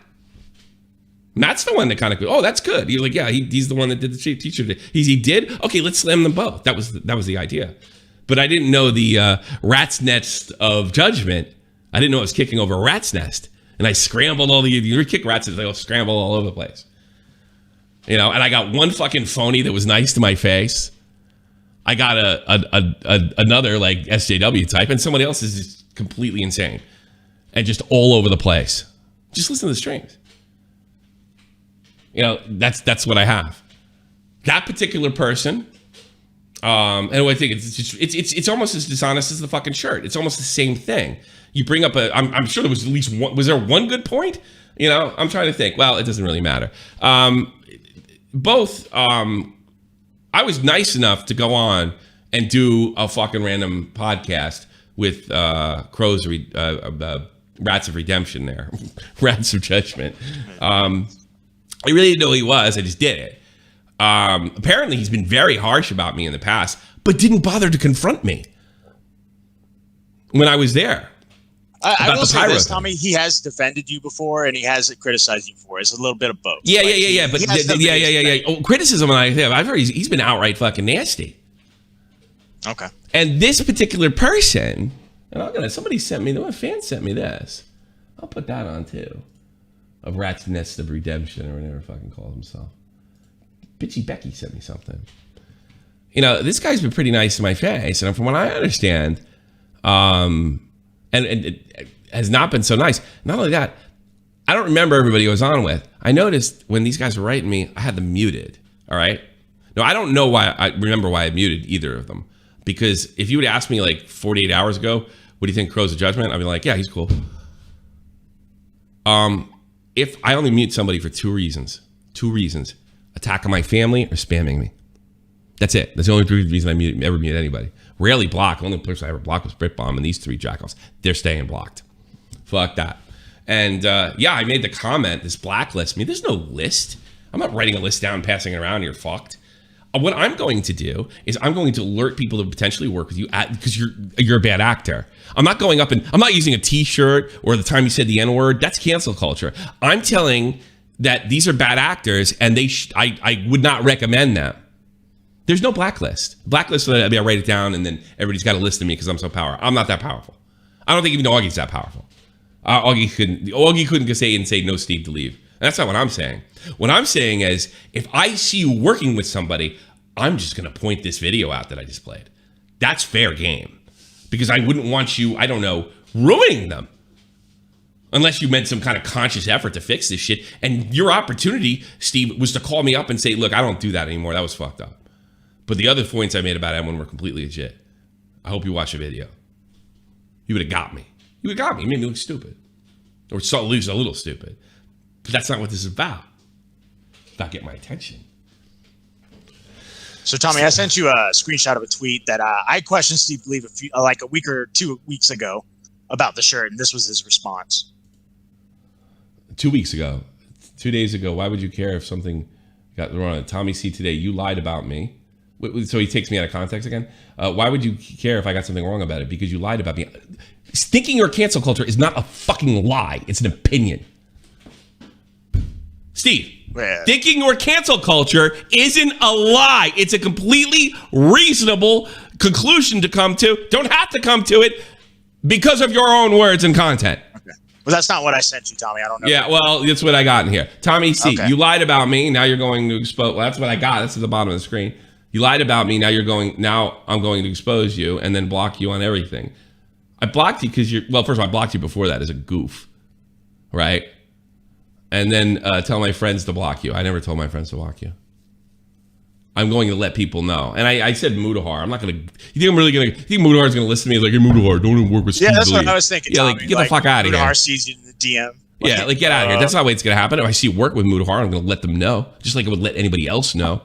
Matt's the one that kind of, oh, that's good. You're like, yeah, he's the one that did the t-shirt. He did? Okay, let's slam them both. That was the idea. But I didn't know the rat's nest of judgment. I didn't know it was kicking over a rat's nest. And I scrambled you kick rats nest, they'll scramble all over the place. You know, and I got one fucking phony that was nice to my face. I got another like SJW type, and somebody else is just completely insane. And just all over the place. Just listen to the streams. You know, that's what I have. that particular person, and I think it's almost as dishonest as the fucking shirt. It's almost the same thing. You bring up I'm sure there was at least one. Was there one good point? You know, I'm trying to think. Well, it doesn't really matter. Both. I was nice enough to go on and do a fucking random podcast with Rats of Redemption there. Rats of Judgment. I really didn't know who he was. I just did it. Apparently he's been very harsh about me in the past, but didn't bother to confront me when I was there.
I will say this, Tommy, he has defended you before and he has criticized you before. It's a little bit of both.
Yeah. But criticism, I've heard he's been outright fucking nasty.
Okay.
And this particular person, and somebody sent me, a fan sent me this. I'll put that on too. Of Rat's Nest of Redemption or whatever fucking calls himself. Bitchy Becky sent me something. You know, this guy's been pretty nice to my face, and from what I understand, and it has not been so nice. Not only that, I don't remember everybody I was on with. I noticed when these guys were writing me, I had them muted. All right. No, I don't know why. I remember why I muted either of them. Because if you would ask me like 48 hours ago, what do you think Crow's a Judgment? I'd be like, yeah, he's cool. If I only mute somebody for two reasons, attacking my family or spamming me. That's it. That's the only reason I ever mute anybody. Rarely block. The only person I ever blocked was Britbomb, and these three jackals, they're staying blocked. Fuck that. And I made the comment, this blacklist me. There's no list. I'm not writing a list down, passing it around. You're fucked. What I'm going to do is I'm going to alert people to potentially work with you because you're a bad actor. I'm not going up and I'm not using a T-shirt or the time you said the N-word. That's cancel culture. I'm telling that these are bad actors and I would not recommend them. There's no blacklist. Blacklist, I write it down and then everybody's got to listen to me because I'm so powerful. I'm not that powerful. I don't think even Augie's that powerful. Augie couldn't say no Steve to leave. That's not what I'm saying. What I'm saying is if I see you working with somebody, I'm just going to point this video out that I just played. That's fair game. Because I wouldn't want you, I don't know, ruining them. Unless you meant some kind of conscious effort to fix this shit. And your opportunity, Steve, was to call me up and say, look, I don't do that anymore. That was fucked up. But the other points I made about Edwin were completely legit. I hope you watch the video. You would have got me. You would have got me. You made me look stupid. Or at least a little stupid. But that's not what this is about. It's about getting my attention.
So, Tommy, I sent you a screenshot of a tweet that I questioned Steve Delive a week or 2 weeks ago about the shirt, and this was his response.
2 weeks ago. 2 days ago, why would you care if something got wrong? Tommy C. today, you lied about me. So he takes me out of context again. Why would you care if I got something wrong about it? Because you lied about me. Thinking you're cancel culture is not a fucking lie. It's an opinion. Steve, thinking you're cancel culture isn't a lie. It's a completely reasonable conclusion to come to. Don't have to come to it because of your own words and content.
Okay. Well, that's not what I sent you, Tommy. I don't know.
Yeah, well, that's what I got in here. Tommy C, You lied about me. Now you're going to expose. Well, that's what I got. That's at the bottom of the screen. You lied about me. Now I'm going to expose you and then block you on everything. I blocked you because first of all, I blocked you before that as a goof, right? And then tell my friends to block you. I never told my friends to block you. I'm going to let people know. And I said Mudahar. I'm not going to... You think Mudahar's going to listen to me? Like, hey, Mudahar, don't even work with Steve.
Yeah, that's what I was thinking,
Yeah,
Tommy.
get the fuck out of here.
Mudahar sees you in the DM.
Yeah, get out of here. That's not the way it's going to happen. If I see you work with Mudahar, I'm going to let them know. Just like I would let anybody else know.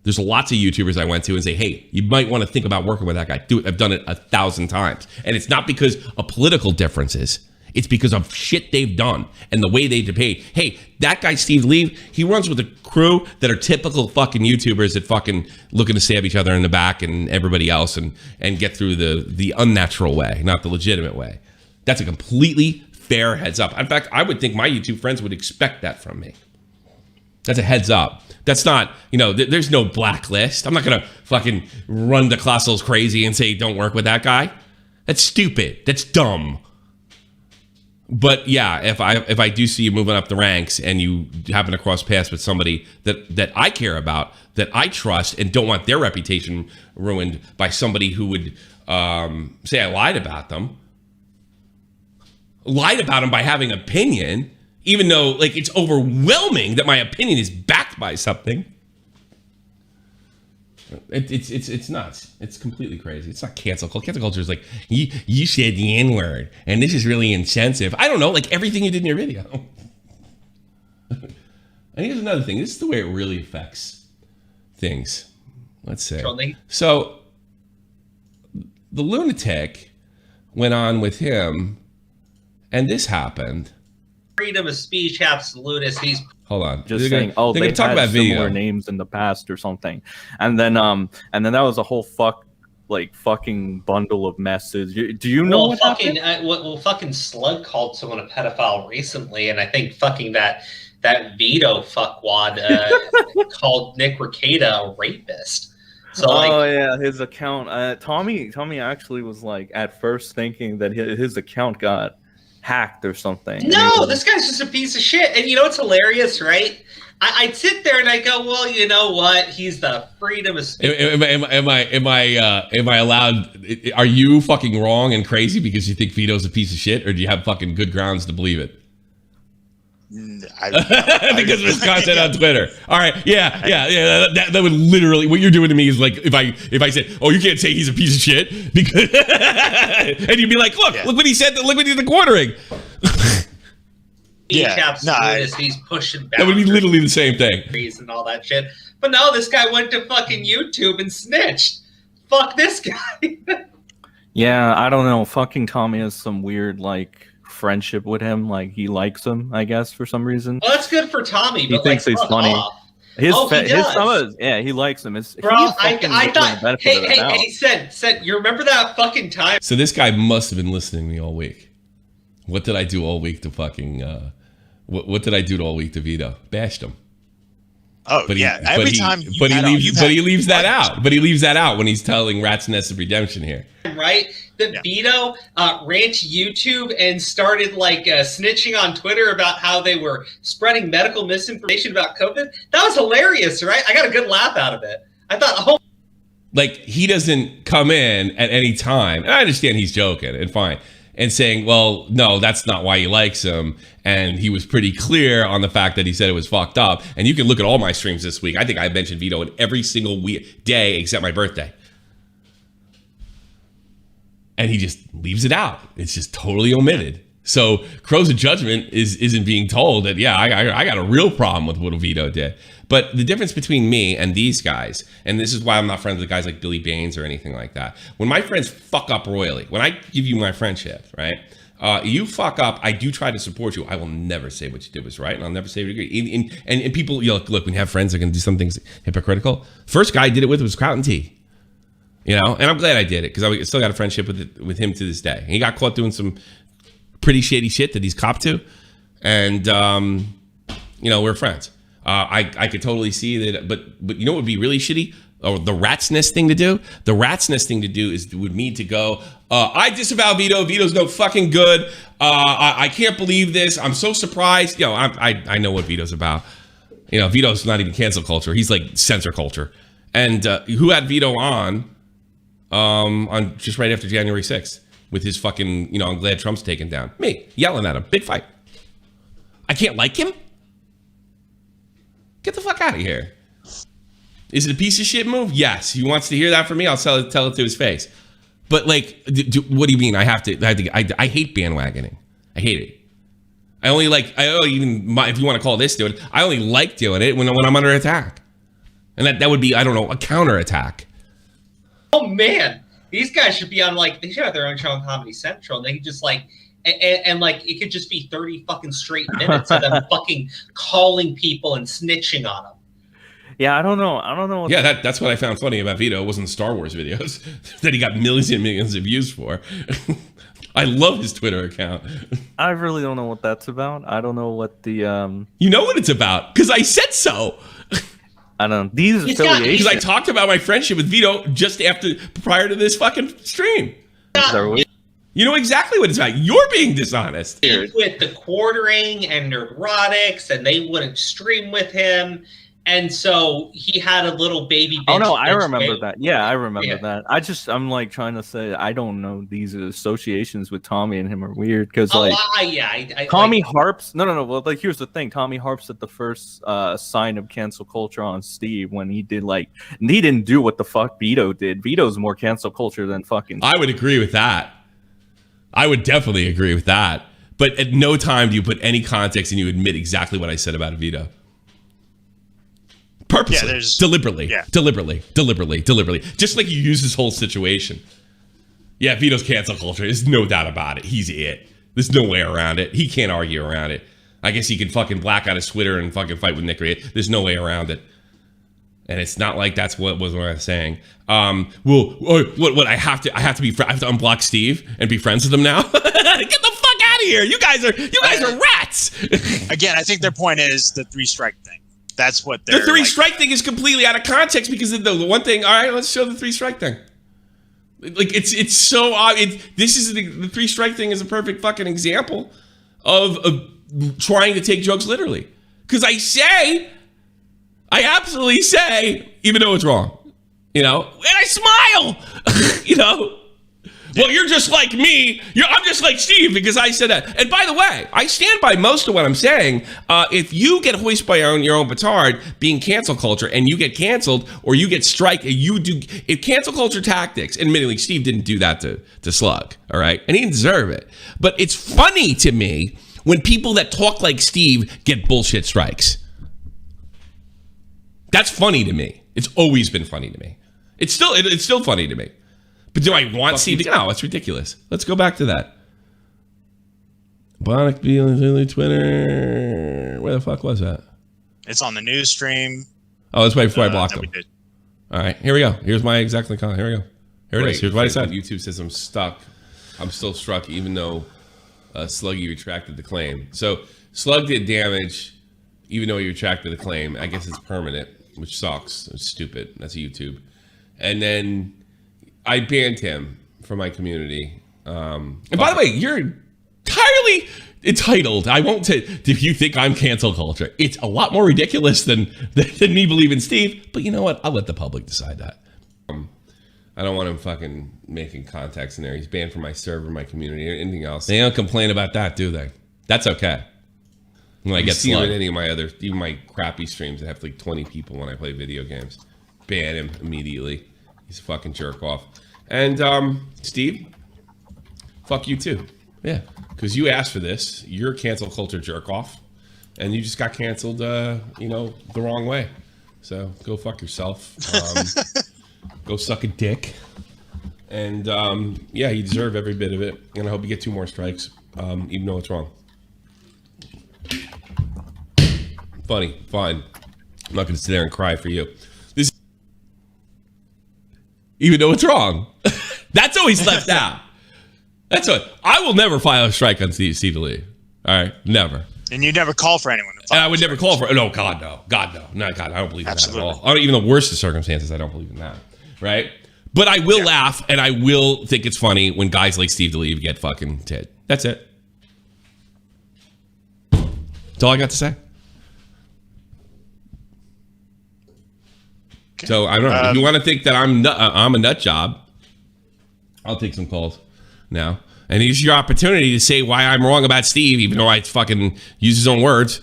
There's lots of YouTubers I went to and say, hey, you might want to think about working with that guy. I've done it 1,000 times. And it's not because of political differences. It's because of shit they've done and the way they debate. Hey, that guy, Steve Delive, he runs with a crew that are typical fucking YouTubers that fucking looking to stab each other in the back and everybody else and get through the unnatural way, not the legitimate way. That's a completely fair heads up. In fact, I would think my YouTube friends would expect that from me. That's a heads up. That's not, there's no blacklist. I'm not going to fucking run the Colossals crazy and say, don't work with that guy. That's stupid. That's dumb. But yeah, if I do see you moving up the ranks and you happen to cross paths with somebody that I care about, that I trust and don't want their reputation ruined by somebody who would say I lied about them by having opinion, even though it's overwhelming that my opinion is backed by something. It's nuts. It's completely crazy. It's not cancel culture. Cancel culture is like, you said the N-word, and this is really insensitive. I don't know, like everything you did in your video. And here's another thing. This is the way it really affects things. Let's say. So, the lunatic went on with him, and this happened.
Freedom of speech, absolutist. He's
hold on.
Just saying, oh, they
talk
had
about
similar
video
names in the past or something, and then that was a whole fucking bundle of messes. Do you know what happened?
Fucking Slug called someone a pedophile recently, and I think fucking that Vito fuckwad called Nick Rekieta a rapist. So
yeah, his account. Tommy actually was like at first thinking that his account got hacked or something.
No, this guy's just a piece of shit. And you know what's hilarious, right? I'd sit there and I go, well, you know what? He's the freedom of speech.
Am I allowed? Are you fucking wrong and crazy because you think Vito's a piece of shit, or do you have fucking good grounds to believe it? Because of his content on Twitter. All right, yeah. That would literally, what you're doing to me is like if I said, oh, you can't say he's a piece of shit because, and you'd be like, look what he said. Look what he did the quartering.
He's pushing back.
That would be literally the same thing.
And all that shit. But no, this guy went to fucking YouTube and snitched. Fuck this guy.
Yeah, I don't know. Fucking Tommy has some weird like friendship with him. Like he likes him, I guess, for some reason.
Well, that's good for Tommy.
He thinks he's funny.
Off.
He likes him.
Bro, I thought. Hey, said, you remember that fucking time?
So this guy must have been listening to me all week. What did I do all week to fucking? What did I do all week to Vito? Bashed him.
Oh,
but
every time.
He leaves that out. But he leaves that out when he's telling Rat's Nest of Redemption here.
Right? Vito ran to YouTube and started like snitching on Twitter about how they were spreading medical misinformation about COVID. That was hilarious, right? I got a good laugh out of it. I thought,
like, he doesn't come in at any time, and I understand he's joking and fine, and saying, well, no, that's not why he likes him. And he was pretty clear on the fact that he said it was fucked up. And you can look at all my streams this week. I think I mentioned Vito in every single day except my birthday. And he just leaves it out. It's just totally omitted. So Crow's of Judgment isn't being told that, yeah, I got a real problem with what Vito did. But the difference between me and these guys, and this is why I'm not friends with guys like Billy Baines or anything like that. When my friends fuck up royally, when I give you my friendship, right? You fuck up, I do try to support you. I will never say what you did was right, and I'll never say what you agree. And people, you know, look, when you have friends that can do some things hypocritical. First guy I did it with was Crown T. You know, and I'm glad I did it because I still got a friendship with him to this day. And he got caught doing some pretty shady shit that he's copped to, and you know, we're friends. I could totally see that, but you know what would be really shitty? Or the Rat's Nest thing to do? The Rat's Nest thing to do would need to go, I disavow Vito. Vito's no fucking good. I can't believe this. I'm so surprised. You know, I know what Vito's about. You know, Vito's not even cancel culture. He's like censor culture. And who had Vito on just right after January 6th with his fucking, you know, I'm glad Trump's taken down. Me, yelling at him. Big fight. I can't like him? Get the fuck out of here. Is it a piece of shit move? Yes. He wants to hear that from me. I'll tell it to his face. But like, what do you mean? I hate bandwagoning. I hate it. If you want to call this doing it, I only like doing it when I'm under attack. And that would be, I don't know, a counterattack.
oh man, these guys should be on they should have their own show on Comedy Central. And they could just and it could just be 30 fucking straight minutes of them fucking calling people and snitching on them.
Yeah, I don't know.
Yeah, that's what I found funny about Vito. It wasn't Star Wars videos that he got millions and millions of views for. I love his Twitter account.
I really don't know what that's about. I don't know what the
You know what it's about, because I said so.
I don't know. These affiliations.
Because I talked about my friendship with Vito just prior to this fucking stream. You know exactly what it's about. You're being dishonest.
With the quartering and neurotics, and they wouldn't stream with him. and so he had a little baby bitch.
Oh no, I
bitch
remember
baby.
that. Yeah, I remember that. I'm like trying to say I don't know. These associations with Tommy and him are weird because Tommy harps. No. Well, like here's the thing. Tommy harps at the first sign of cancel culture on Steve when he did he didn't do what the fuck Vito did. Vito's more cancel culture than fucking.
I would agree with that. I would definitely agree with that. But at no time do you put any context and you admit exactly what I said about Vito. Purposely, deliberately. Just like you use this whole situation. Yeah, Vito's cancel culture. There's no doubt about it. He's it. There's no way around it. He can't argue around it. I guess he can fucking black out his Twitter and fucking fight with Nick Ray. There's no way around it. And it's not like that's what was what I was saying. What I have to unblock Steve and be friends with him now. Get the fuck out of here! You guys are rats.
Again, I think their point is the 3-strike thing. That's what they're.
The 3-strike thing is completely out of context because the one thing. All right, let's show the 3-strike thing. Like it's so obvious. This is the 3-strike thing is a perfect fucking example of trying to take jokes literally. Because I absolutely say, even though it's wrong, and I smile, Well, you're just like me. I'm just like Steve because I said that. And by the way, I stand by most of what I'm saying. If you get hoisted by your own petard, being cancel culture, and you get canceled or you get strike, if cancel culture tactics, admittedly, Steve didn't do that to Slug, all right? And he didn't deserve it. But it's funny to me when people that talk like Steve get bullshit strikes. That's funny to me. It's always been funny to me. It's still funny to me. But do I want Steve to? No, it's ridiculous. Let's go back to that. Bionic Bee on Twitter. Where the fuck was that?
It's on the news stream.
Oh, that's right before I blocked him. All right, here we go. Here's my exactly comment. Here we go. Here it is. Here's what I said. YouTube says I'm stuck. I'm still struck, even though Sluggy retracted the claim. So Slug did damage, even though he retracted the claim. I guess it's permanent, which sucks. It's stupid. That's YouTube. And then I banned him from my community. And by the way, you're entirely entitled. I won't say if you think I'm cancel culture. It's a lot more ridiculous than me believing Steve. But you know what? I'll let the public decide that. I don't want him fucking making contacts in there. He's banned from my server, my community, or anything else. They don't complain about that, do they? That's okay. When I get Slug, any of my even my crappy streams that have like 20 people when I play video games, ban him immediately. He's a fucking jerk off. And Steve, fuck you too. Yeah, because you asked for this. You're a cancel culture jerk off, and you just got canceled, the wrong way. So go fuck yourself. Go suck a dick. And yeah, you deserve every bit of it. And I hope you get 2 more strikes, even though it's wrong. Funny, fine. I'm not going to sit there and cry for you. Even though it's wrong. That's always left out. That's what I will never file a strike on Steve Delive. All right, never.
And you never call for anyone to file.
I would never call for. No, God, no, God, no, no, God, I don't believe in that at all. I don't, even the worst of circumstances, I don't believe in that. Right? But I will laugh and I will think it's funny when guys like Steve Delive get fucking tit. That's it. That's all I got to say. Okay. So I don't know. If you want to think that I'm a nut job, I'll take some calls now. And here's your opportunity to say why I'm wrong about Steve, even though I fucking use his own words.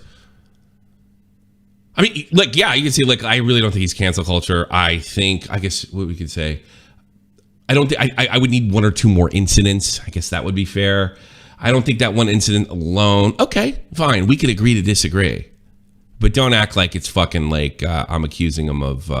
I mean, like, yeah, you can say, like, I really don't think he's cancel culture. I guess what we could say, I don't think I would need 1 or 2 more incidents. I guess that would be fair. I don't think that one incident alone. Okay, fine. We could agree to disagree. But don't act like it's fucking like I'm accusing him of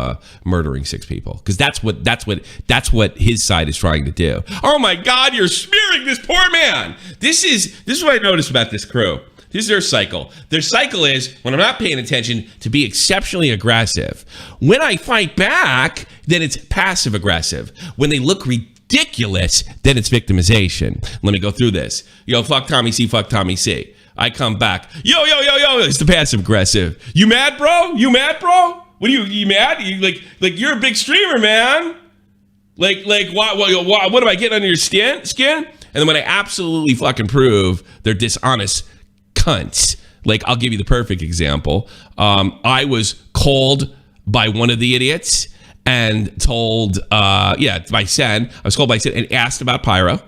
murdering 6 people, because that's what his side is trying to do. Oh my God, you're smearing this poor man. This is what I noticed about this crew. This is their cycle. Their cycle is, when I'm not paying attention, to be exceptionally aggressive. When I fight back, then it's passive aggressive. When they look ridiculous, then it's victimization. Let me go through this. Yo, fuck Tommy C, fuck Tommy C. I come back. Yo, it's the passive aggressive. You mad, bro? What are you mad? You like you're a big streamer, man. Like what am I getting under your skin? And then when I absolutely fucking prove they're dishonest cunts, like I'll give you the perfect example. I was called by one of the idiots and told, by Sen. I was called by Sen and asked about Pyro.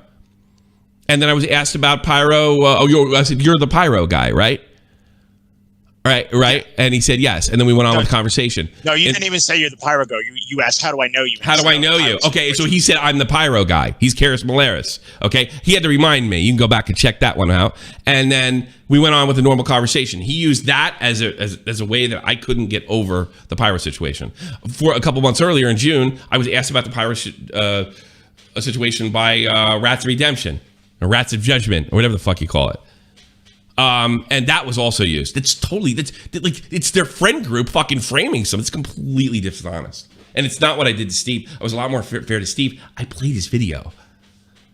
And then I was asked about Pyro. I said, you're the Pyro guy, right? Right. And he said yes. And then we went on with conversation.
No, you didn't even say you're the Pyro guy. You asked, how do I know you?
How do I know you? Okay, so he said, I'm the Pyro guy. He's Karis Malaris. Okay, he had to remind me. You can go back and check that one out. And then we went on with a normal conversation. He used that as a way that I couldn't get over the Pyro situation. For a couple months earlier in June, I was asked about the Pyro situation by Rats of Redemption, or Rats of Judgment, or whatever the fuck you call it. And that was also used. It's their friend group fucking framing something. It's completely dishonest. And it's not what I did to Steve. I was a lot more fair to Steve. I played his video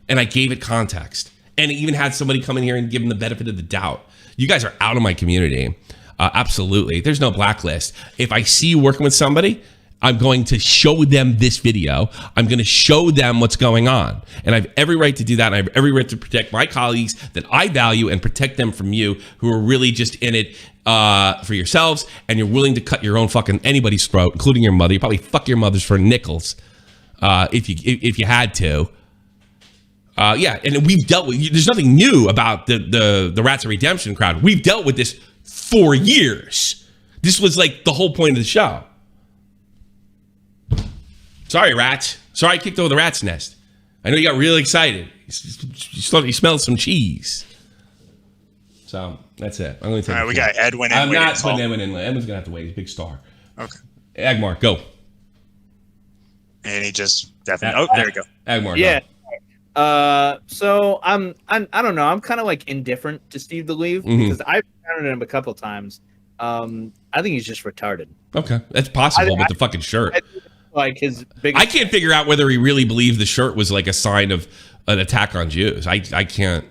and I gave it context. And it even had somebody come in here and give him the benefit of the doubt. You guys are out of my community. Absolutely. There's no blacklist. If I see you working with somebody, I'm going to show them this video. I'm going to show them what's going on. And I have every right to do that. And I have every right to protect my colleagues that I value and protect them from you who are really just in it for yourselves. And you're willing to cut your own fucking anybody's throat, including your mother. You probably fuck your mothers for nickels if you had to. And we've dealt with, there's nothing new about the Rats of Redemption crowd. We've dealt with this for years. This was like the whole point of the show. Sorry, Rats. Sorry I kicked over the rat's nest. I know you got really excited. You smelled some cheese. So, that's it. I'm going to take
All right, we got Edwin and
I'm not putting Edwin in. Edwin's going to have to wait. He's a big star.
Okay.
Agmar, go.
And he just definitely... there you go.
Agmar,
yeah. So I don't know. I'm kind of like indifferent to Steve Delive because I've encountered him a couple times. I think he's just retarded.
Okay. That's possible with the fucking shirt.
Like his biggest...
I can't figure out whether he really believed the shirt was like a sign of an attack on Jews. I can't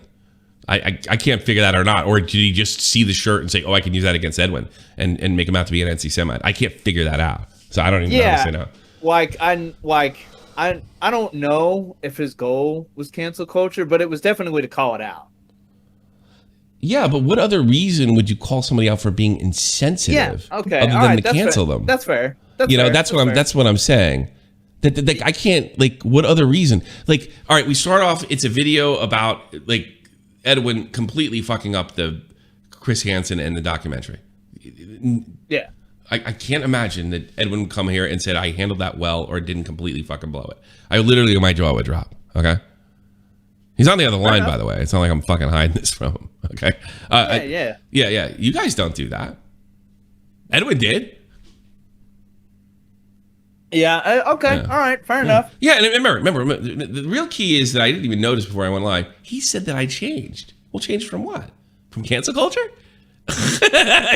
figure that or not. Or did he just see the shirt and say, "Oh, I can use that against Edwin," and make him out to be an anti-Semite? I can't figure that out. So I don't even know how to say no.
I don't know if his goal was cancel culture, but it was definitely to call it out.
Yeah, but what other reason would you call somebody out for being insensitive?
Yeah, okay.
Other than to cancel them.
That's fair.
That's what I'm saying. That I can't, like, what other reason? Like, all right, we start off, it's a video about like Edwin completely fucking up the Chris Hansen and the documentary.
Yeah.
I can't imagine that Edwin would come here and said I handled that well or didn't completely fucking blow it. I literally, my jaw would drop. Okay. He's on the other line, by the way. It's not like I'm fucking hiding this from him. Okay. Yeah. You guys don't do that. Edwin did.
Yeah. Okay. Yeah. All right. Fair enough.
Yeah. And remember, the real key is that I didn't even notice before I went live. He said that I changed. Well, changed from what? From cancel culture?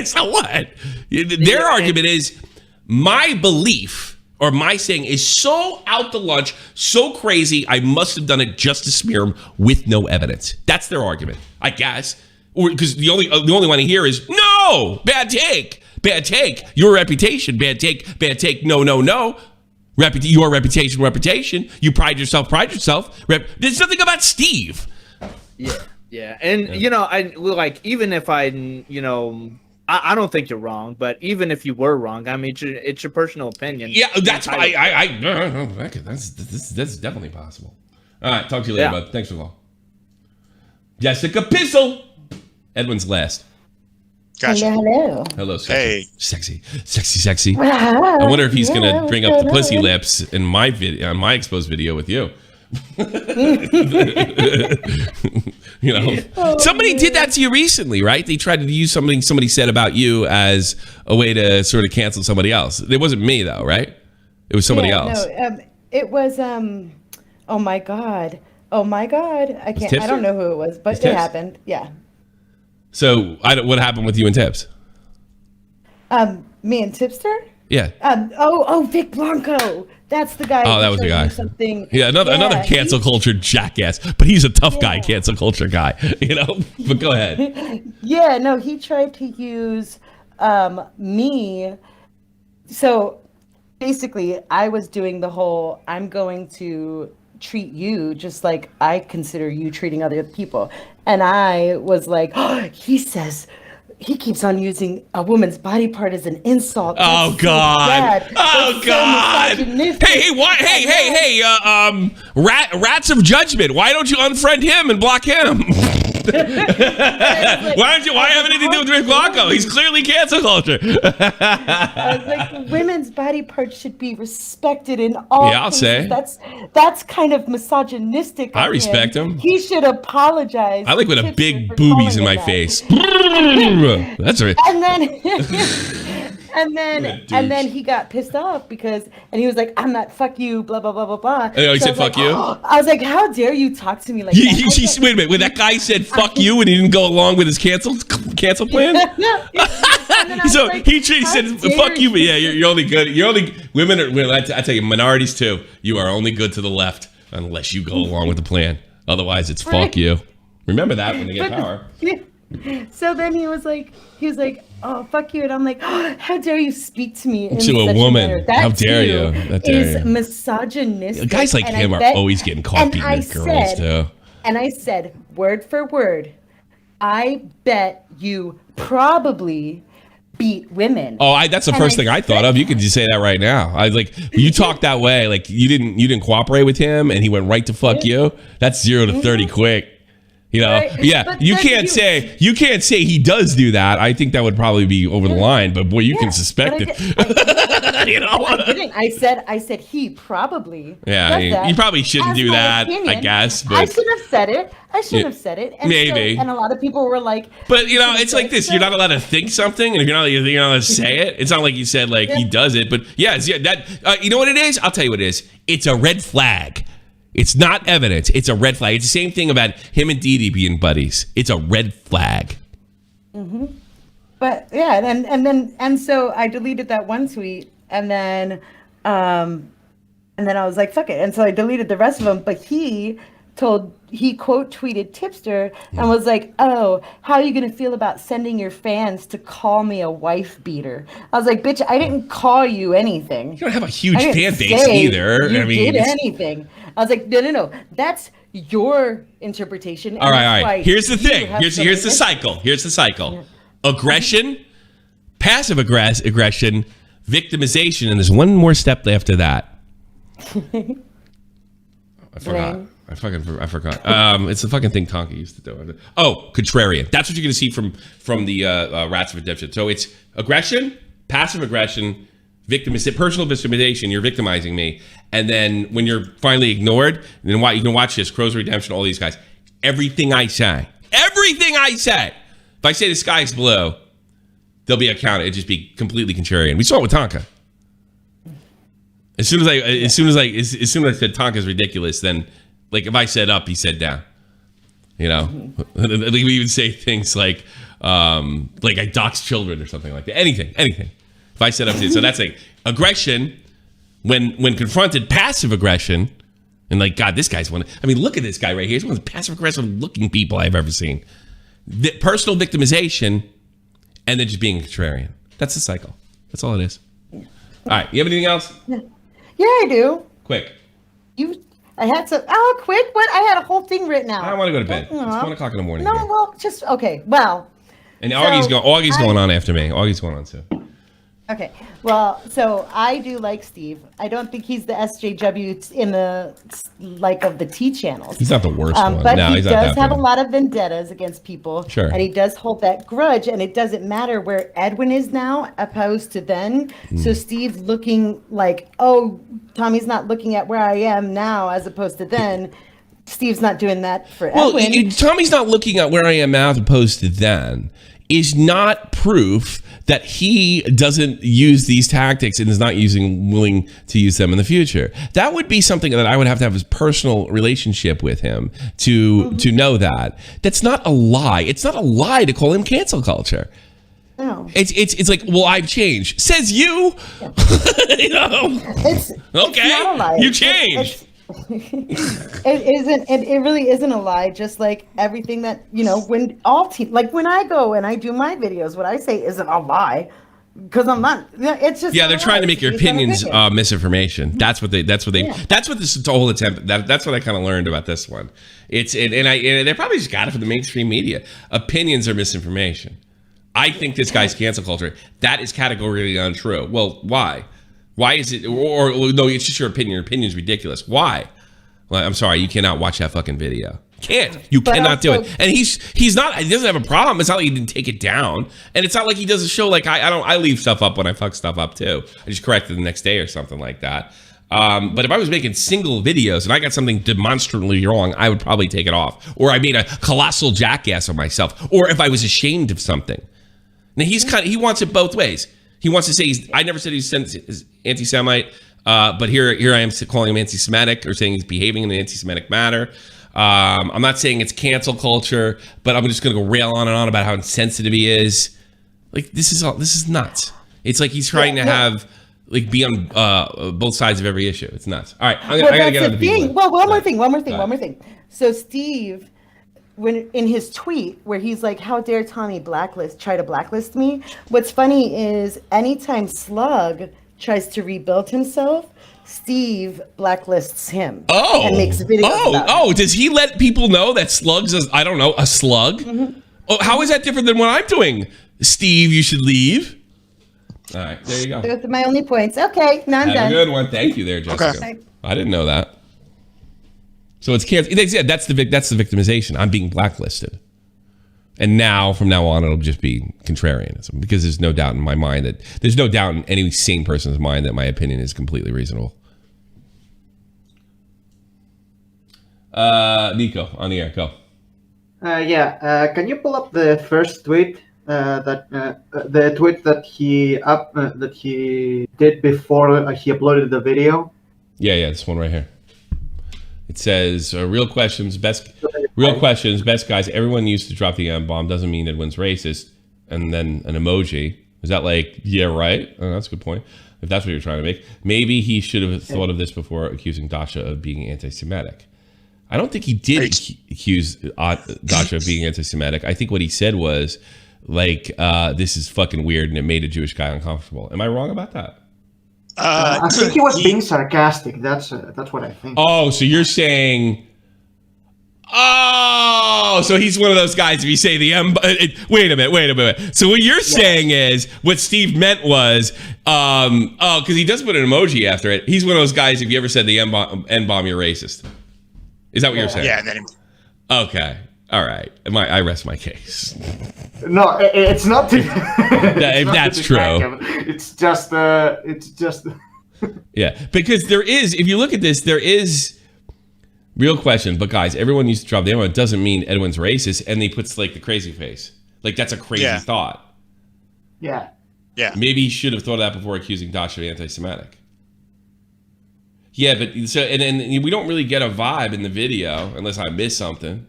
So what? Their argument is my belief or my saying is so out to lunch, so crazy, I must have done it just to smear him with no evidence. That's their argument, I guess. Or because the only one I hear is no, bad take, your reputation, bad take, no. Your reputation. You pride yourself. There's nothing about Steve.
Yeah, and you know, I like even if I I don't think you're wrong, but even if you were wrong, I mean, it's your personal opinion.
Yeah, that's that's definitely possible. All right, talk to you later, bud. Thanks for the call. Jessica Pissel. Edwin's last.
Gotcha.
Hello, sexy. Sexy. I wonder if he's gonna bring up the pussy lips in my video, on my exposed video with you. Somebody did that to you recently, right? They tried to use something somebody said about you as a way to sort of cancel somebody else. It wasn't me though, right? It was somebody else.
No, it was oh my god, I don't know who it was, but it happened. Yeah.
So what happened with you and Tips?
Me and Tipster?
Yeah.
Vic Blanco. That's the guy.
Oh, that was the guy.
Something.
Yeah, another cancel culture jackass, but he's a tough guy, cancel culture guy, But go ahead.
Yeah, no, he tried to use me. So basically, I was doing the whole, I'm going to treat you just like I consider you treating other people. And I was like, he says he keeps on using a woman's body part as an insult.
Oh God! Oh God! Hey, why? Hey! Rats of Judgment. Why don't you unfriend him and block him? Why have anything to do with Rick Blanco? He's clearly cancel culture.
I was like, women's body parts should be respected in all.
Yeah, I'll say
that's kind of misogynistic.
I respect him.
He should apologize.
I like with a big boobies in my face. That's right.
And then he got pissed off and he was like, I'm not, fuck you, blah blah blah blah blah.
Oh, he said fuck you?
I was like, how dare you talk to me like that?
Wait a minute, when that guy said fuck you and he didn't go along with his cancel plan? So like, he said fuck you, but yeah, you're only good. You're only women are. I tell you, minorities too. You are only good to the left unless you go along with the plan. Otherwise, it's fuck you. Remember that when they get power.
So then he was like, oh, fuck you. And I'm like, oh, how dare you speak to me
to a woman? How dare you? That
is misogynistic.
Guys like him are always getting caught beating their girls too.
And I said, word for word, I bet you probably beat women.
Oh, that's the first thing I thought of. You could just say that right now. I was like, you talk that way, like you didn't cooperate with him, and he went right to fuck you. That's 0 to 30 quick. You know, right? Yeah. But you can't say he does do that. I think that would probably be over the line. But boy, you can suspect it.
You know, I didn't. I said he probably.
Yeah, you probably shouldn't do that. I guess. But
I shouldn't have said it. And
maybe.
And a lot of people were like,
but you know, it's like this. You're not allowed to think something, and if you're not allowed to say it, it's not like you said like he does it. But yeah, that you know what it is? I'll tell you what it is. It's a red flag. It's not evidence. It's a red flag. It's the same thing about him and Dee Dee being buddies. It's a red flag.
Mm-hmm. But yeah, and so I deleted that one tweet, and then I was like, fuck it, and so I deleted the rest of them. But he quote tweeted Tipster and was like, oh, how are you gonna feel about sending your fans to call me a wife beater? I was like, bitch, I didn't call you anything.
You don't have a huge fan base either.
You did anything. I was like, no. That's your interpretation.
All right. Here's the thing. Here's the cycle. Here's the cycle. Yeah. Aggression, passive aggression, victimization, and there's one more step after that. I forgot. I forgot. It's the fucking thing Tonka used to do. Oh, contrarian. That's what you're going to see from the Rats of Redemption. So it's aggression, passive aggression, personal victimization. You're victimizing me. And then when you're finally ignored, then you can watch this, Crow's Redemption, all these guys. Everything I say. If I say the sky's blue, there'll be a counter. It'd just be completely contrarian. We saw it with Tonka. As soon as I said Tonka's ridiculous, then like if I said up, he said down. You know, we even say things like I dox children or something like that. Anything. If I said up, so that's like aggression. When confronted, passive aggression, and like, God, this guy's one. I mean, look at this guy right here. He's one of the passive aggressive looking people I've ever seen. Personal victimization, and then just being a contrarian. That's the cycle. That's all it is. All right. You have anything else?
Yeah, I do.
Quick.
I had some. Oh, quick. What? I had a whole thing written out.
I want to go to bed. It's 1 o'clock in the morning.
No,
here.
well, just okay. Well.
And Augie's going on after me. Augie's going on too.
Okay, well, so I do like Steve. I don't think he's the SJW in the of the T channels.
He's not the worst one.
But he does have a lot of vendettas against people.
Sure.
And he does hold that grudge, and it doesn't matter where Edwin is now opposed to then. So Steve's looking like, oh, Tommy's not looking at where I am now as opposed to then. Steve's not doing that for Edwin.
Well, Tommy's not looking at where I am now as opposed to then is not proof that he doesn't use these tactics and is not willing to use them in the future. That would be something that I would have to have a personal relationship with him to know that. That's not a lie. It's not a lie to call him cancel culture.
No.
It's like, well, I've changed. Says you.
Yeah.
You know.
It's not a lie.
You changed.
It really isn't a lie. Just like everything that, you know, when I go and I do my videos, what I say isn't a lie, because I'm not. It's just
they're trying to make your opinions misinformation. That's what this whole attempt. That's what I kind of learned about this one. And they probably just got it from the mainstream media. Opinions are misinformation. I think this guy's cancel culture. That is categorically untrue. Well, why? Why is it? Or no, it's just your opinion. Your opinion is ridiculous. Why? Well, I'm sorry, you cannot watch that fucking video. You cannot do it. And he's not. He doesn't have a problem. It's not like he didn't take it down. And it's not like he does a show like I leave stuff up when I fuck stuff up too. I just correct it the next day or something like that. But if I was making single videos and I got something demonstrably wrong, I would probably take it off. Or I made a colossal jackass of myself. Or if I was ashamed of something. Now he wants it both ways. He wants to say I never said he's anti-Semite, but here I am calling him anti-Semitic or saying he's behaving in an anti-Semitic manner. I'm not saying it's cancel culture, but I'm just going to go rail on and on about how insensitive he is. Like this is nuts. It's like he's trying to have be on both sides of every issue. It's nuts. All right, I gotta get on the
thing. Well, one more thing. So Steve, when in his tweet where he's like, "How dare Tommy try to blacklist me?" What's funny is anytime Slug tries to rebuild himself, Steve blacklists him. And makes videos about him.
Does he let people know that Slug's a slug? Mm-hmm. Oh, how is that different than what I'm doing? Steve, you should leave. All right, there you go.
Those are my only points. Okay, now I'm done.
Have a good one. Thank you there, Jessica. Okay. I didn't know that. So it's canceled. Yeah, that's the victimization. I'm being blacklisted. And from now on, it'll just be contrarianism because there's no doubt in my mind there's no doubt in any sane person's mind that my opinion is completely reasonable. Nico, on the air, go.
Can you pull up the first tweet the tweet that he did before he uploaded the video?
Yeah, this one right here. It says, real questions, best guys. Everyone used to drop the M-bomb. Doesn't mean Edwin's racist. And then an emoji. Is that like, yeah, right? Oh, that's a good point. If that's what you're trying to make. Maybe he should have thought of this before accusing Dasha of being anti-Semitic. I don't think he did accuse Dasha of being anti-Semitic. I think what he said was, this is fucking weird, and it made a Jewish guy uncomfortable. Am I wrong about that?
I think he was being sarcastic. That's what I think.
Oh, so you're saying... Oh, so he's one of those guys. If you say the M... Wait a minute. So what you're saying is, what Steve meant was... because he does put an emoji after it. He's one of those guys, if you ever said the N-bomb, you're racist. Is that what you're saying?
Yeah, and then...
Okay. All right. I rest my case.
No, it's not.
That's true.
It's just.
Yeah, because there is. If you look at this, there is real question. But guys, everyone used to drop the M. It doesn't mean Edwin's racist, and he puts the crazy face. That's a crazy thought.
Yeah.
Maybe he should have thought of that before accusing Dasha of anti-Semitic. Yeah, but and we don't really get a vibe in the video unless I miss something.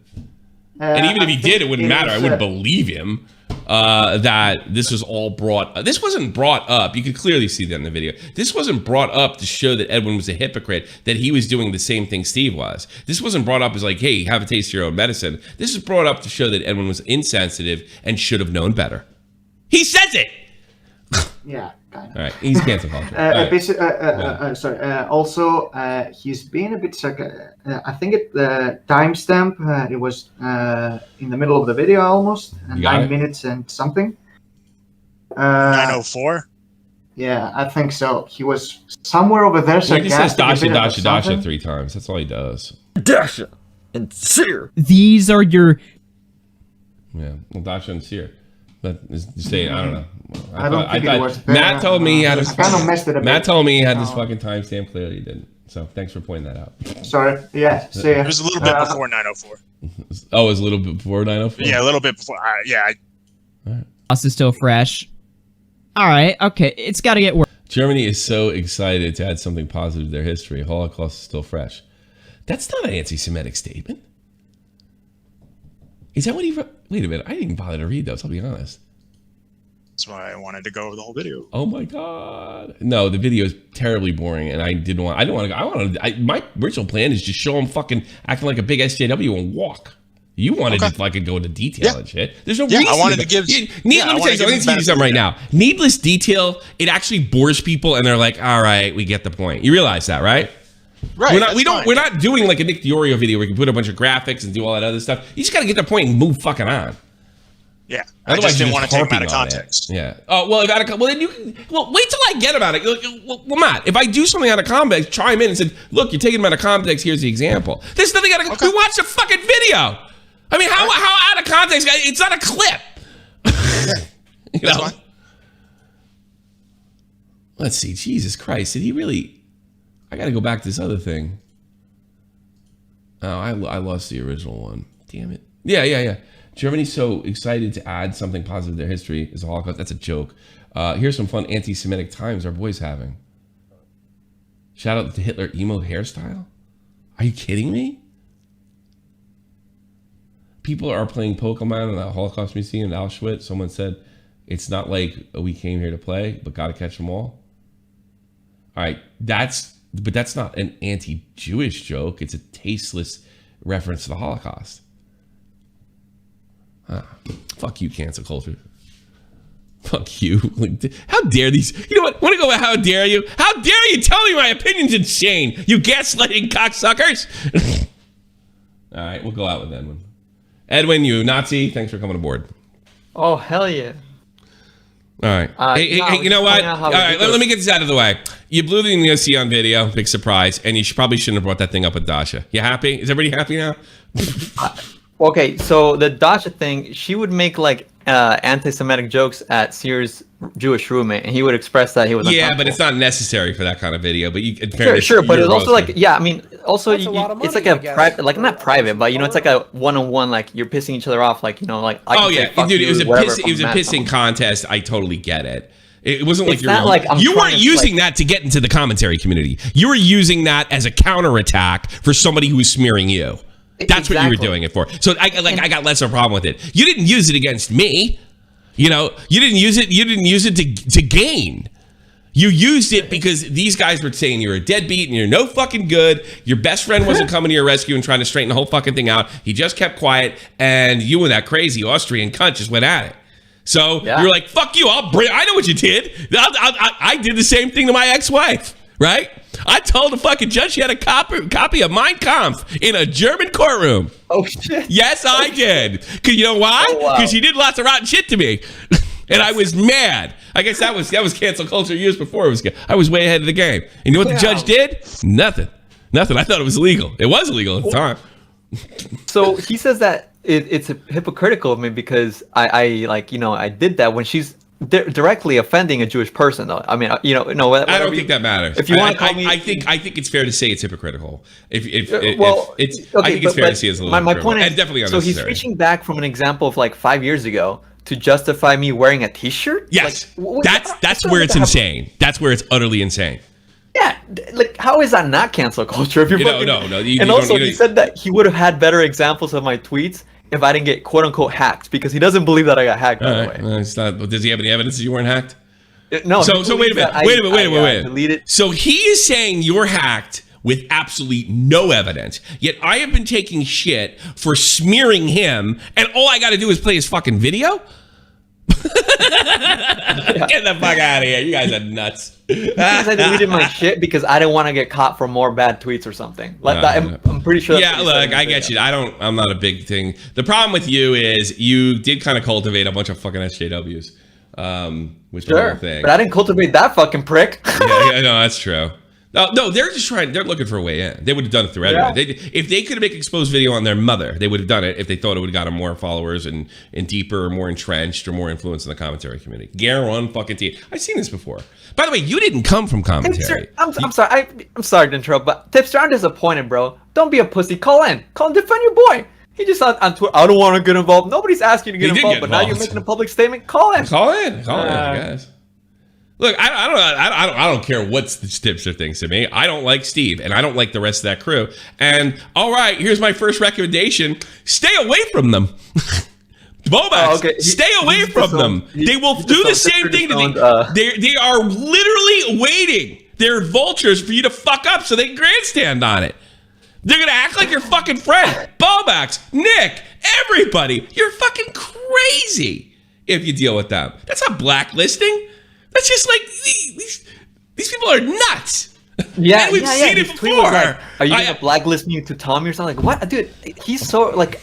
And even if he did, it wouldn't matter. I wouldn't believe him that this was all brought. This wasn't brought up. You could clearly see that in the video. This wasn't brought up to show that Edwin was a hypocrite, that he was doing the same thing Steve was. This wasn't brought up as hey, have a taste of your own medicine. This is brought up to show that Edwin was insensitive and should have known better. He says it.
Yeah, kind of.
All right, he's cancel culture.
Sorry. Also, he's being a bit sarcastic. I think the timestamp. It was in the middle of the video almost, 9 minutes and something.
9:04.
Yeah, I think so. He was somewhere over there.
He just says Dasha 3 times. That's all he does.
Dasha and Sear.
These are your.
Yeah, well, Dasha and Sear. But say I don't know.
I don't think it was.
Matt told me he had
this
fucking timestamp. Clearly, he didn't. So thanks for pointing that out.
Sorry. Yeah. See,
it was a little bit before 9:04.
Oh, it was a little bit before 9:04.
Yeah, a little bit before.
Us is still fresh. All right. Okay. It's got to get worse.
Germany is so excited to add something positive to their history. Holocaust is still fresh. That's not an anti-Semitic statement. Is that what he wrote? Wait a minute. I didn't even bother to read those. I'll be honest.
That's why I wanted to go over the whole video.
Oh my god! No, the video is terribly boring, and I didn't want to. My original plan is just show him fucking acting like a big SJW and walk. You wanted to fucking go into detail and shit. There's no reason.
I wanted to give.
Let me tell you something right now. Needless detail. It actually bores people, and they're like, "All right, we get the point." You realize that, right?
Right.
We're not doing like a Nick Diorio video where we can put a bunch of graphics and do all that other stuff. You just got to get the point and move fucking on.
Yeah, I just didn't want to take him out of context.
Yeah. Oh well, if out of then you can. Well, wait till I get him out of. Well, Matt, if I do something out of context, chime in and say, "Look, you're taking him out of context. Here's the example." There's nothing out of. Okay. We watched the fucking video. I mean, how out of context? It's not a clip. You know? Fine. Let's see. Jesus Christ, did he really? I got to go back to this other thing. Oh, I lost the original one. Damn it. Yeah. Germany's so excited to add something positive to their history is the Holocaust. That's a joke. Here's some fun anti-Semitic times our boy's having. Shout out to Hitler emo hairstyle. Are you kidding me? People are playing Pokemon in the Holocaust Museum in Auschwitz. Someone said, it's not like we came here to play, but gotta catch them all. All right, that's not an anti-Jewish joke. It's a tasteless reference to the Holocaust. Fuck you, cancel culture. Fuck you. How dare these? You know what? Want to go? How dare you? How dare you tell me my opinion's insane? You gaslighting cocksuckers. All right, we'll go out with Edwin. Edwin, you Nazi. Thanks for coming aboard.
Oh hell yeah.
All right. Hey, you know what? All right, let me get this out of the way. You blew the NOC on video, big surprise, and you probably shouldn't have brought that thing up with Dasha. You happy? Is everybody happy now?
Okay, so the Dasha thing, she would make like anti-Semitic jokes at Sears' Jewish roommate, and he would express that he was
uncomfortable. But it's not necessary for that kind of video. But in
fairness, sure, but it's also like, I mean, also it's like a private, like not private, but you know, it's like a one-on-one, like you're pissing each other off, like you know, like
dude, it was a pissing contest. I totally get it. It wasn't like you weren't using that to get into the commentary community. You were using that as a counterattack for somebody who was smearing you. That's what you were doing it for. So I got less of a problem with it. You didn't use it against me. You know, you didn't use it to gain. You used it because these guys were saying you're a deadbeat and you're no fucking good. Your best friend wasn't coming to your rescue and trying to straighten the whole fucking thing out. He just kept quiet, and you and that crazy Austrian cunt just went at it. So you're like, fuck you. I know what you did. I did the same thing to my ex-wife, right? I told the fucking judge she had a copy of Mein Kampf in a German courtroom.
Oh, shit.
Yes, I did. Because you know why? Because she did lots of rotten shit to me. And I was mad. I guess that was cancel culture years before it was. I was way ahead of the game. And you know what the judge did? Nothing. I thought it was illegal. It was illegal at the time.
So he says that it's hypocritical of me because I did that when she's directly offending a Jewish person, though. I mean, I don't
think that matters.
If you want to call me,
I think it's fair to say it's hypocritical. I think it's fair to say it's a little.
My point is,
definitely
so he's reaching back from an example of like 5 years ago to justify me wearing a T-shirt.
Yes, that's where it's insane. That's where it's utterly insane.
Yeah, like how is that not cancel culture? If you're
no.
And also, he said that he would have had better examples of my tweets if I didn't get quote unquote hacked, because he doesn't believe that I got hacked. By the way,
it's not. Does he have any evidence that you weren't hacked?
No.
So wait a minute.
Deleted.
So he is saying you're hacked with absolutely no evidence. Yet I have been taking shit for smearing him, and all I got to do is play his fucking video. Get the fuck out of here! You guys are nuts.
Because I deleted my shit because I didn't want to get caught for more bad tweets or something. Like I'm pretty sure.
Yeah, look, I get you. I'm not a big thing. The problem with you is you did kind of cultivate a bunch of fucking SJWs, which is a thing.
But I didn't cultivate that fucking prick.
yeah, no, that's true. No, they're just trying. They're looking for a way in. They would have done it through everyone. If they could make exposed video on their mother, they would have done it if they thought it would have gotten more followers and deeper, or more entrenched, or more influence in the commentary community. Guarantee. I've seen this before. By the way, you didn't come from commentary.
I'm sorry. I'm sorry to interrupt, but Tipster, I'm disappointed, bro. Don't be a pussy. Call in. Defend your boy. He just on Twitter. I don't want to get involved. Nobody's asking you to get involved, but now you're making a public statement. Call in.
Call in, guys. Look, I don't care what Tipster thinks of me. I don't like Steve, and I don't like the rest of that crew. And all right, here's my first recommendation: stay away from them. Bobax, stay away from them. They will do the same thing to me. They are literally waiting. They're vultures for you to fuck up so they can grandstand on it. They're gonna act like your fucking friend. Bobax, Nick, everybody. You're fucking crazy if you deal with them. That's not blacklisting. That's just like these people are nuts.
Yeah,
and we've seen it before.
Like, are you gonna blacklist me to Tommy or something? Like what, dude? He's so like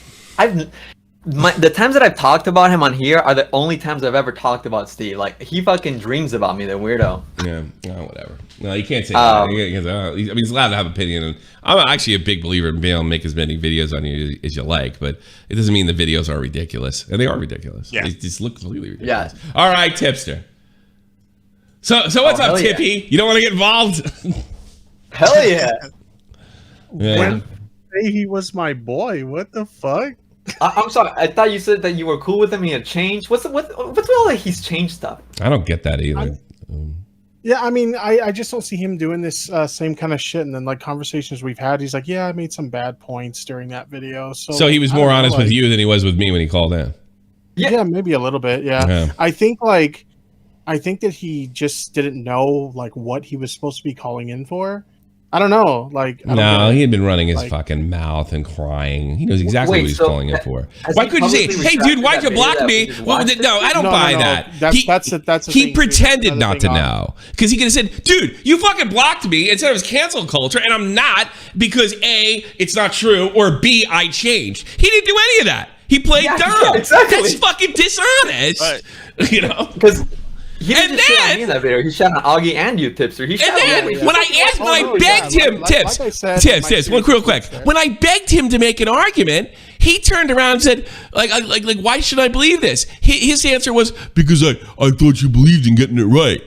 the times that I've talked about him on here are the only times I've ever talked about Steve. Like, he fucking dreams about me, the weirdo.
Yeah, whatever. No, you can't say that. I mean, he's allowed to have opinion. And I'm actually a big believer in being able to make as many videos on you as you like, but it doesn't mean the videos are ridiculous. And they are ridiculous.
Yeah.
They just look completely ridiculous. Yeah. All right, Tipster. So what's up, Tippy? Yeah. You don't want to get involved?
Hell yeah.
Yeah.
When he was my boy. What the fuck?
I'm sorry. I thought you said that you were cool with him. He had changed. What's with all like he's changed stuff?
I don't get that either.
Yeah, I mean, I just don't see him doing this same kind of shit. And then like conversations we've had, he's like, yeah, I made some bad points during that video. So
he was more honest with you than he was with me when he called in.
Yeah, maybe a little bit. Yeah. I think that he just didn't know like what he was supposed to be calling in for. I don't know.
No, he had been running his fucking mouth and crying. He knows exactly what he's calling in for. Why couldn't you say, "Hey, dude, why'd you block me?" Well, no, I don't buy that.
That's
he pretended not to know because he could have said, "Dude, you fucking blocked me," instead of his cancel culture, and I'm not because A, it's not true, or B, I changed. He didn't do any of that. He played dumb. Yeah, exactly. That's fucking dishonest. Right. You know,
because. He didn't just shit on me in that video. He shot on Augie and you, Tipster.
When I begged him, Tips, one real quick. When I begged him to make an argument, he turned around and said, like, why should I believe this? His answer was, because I thought you believed in getting it right.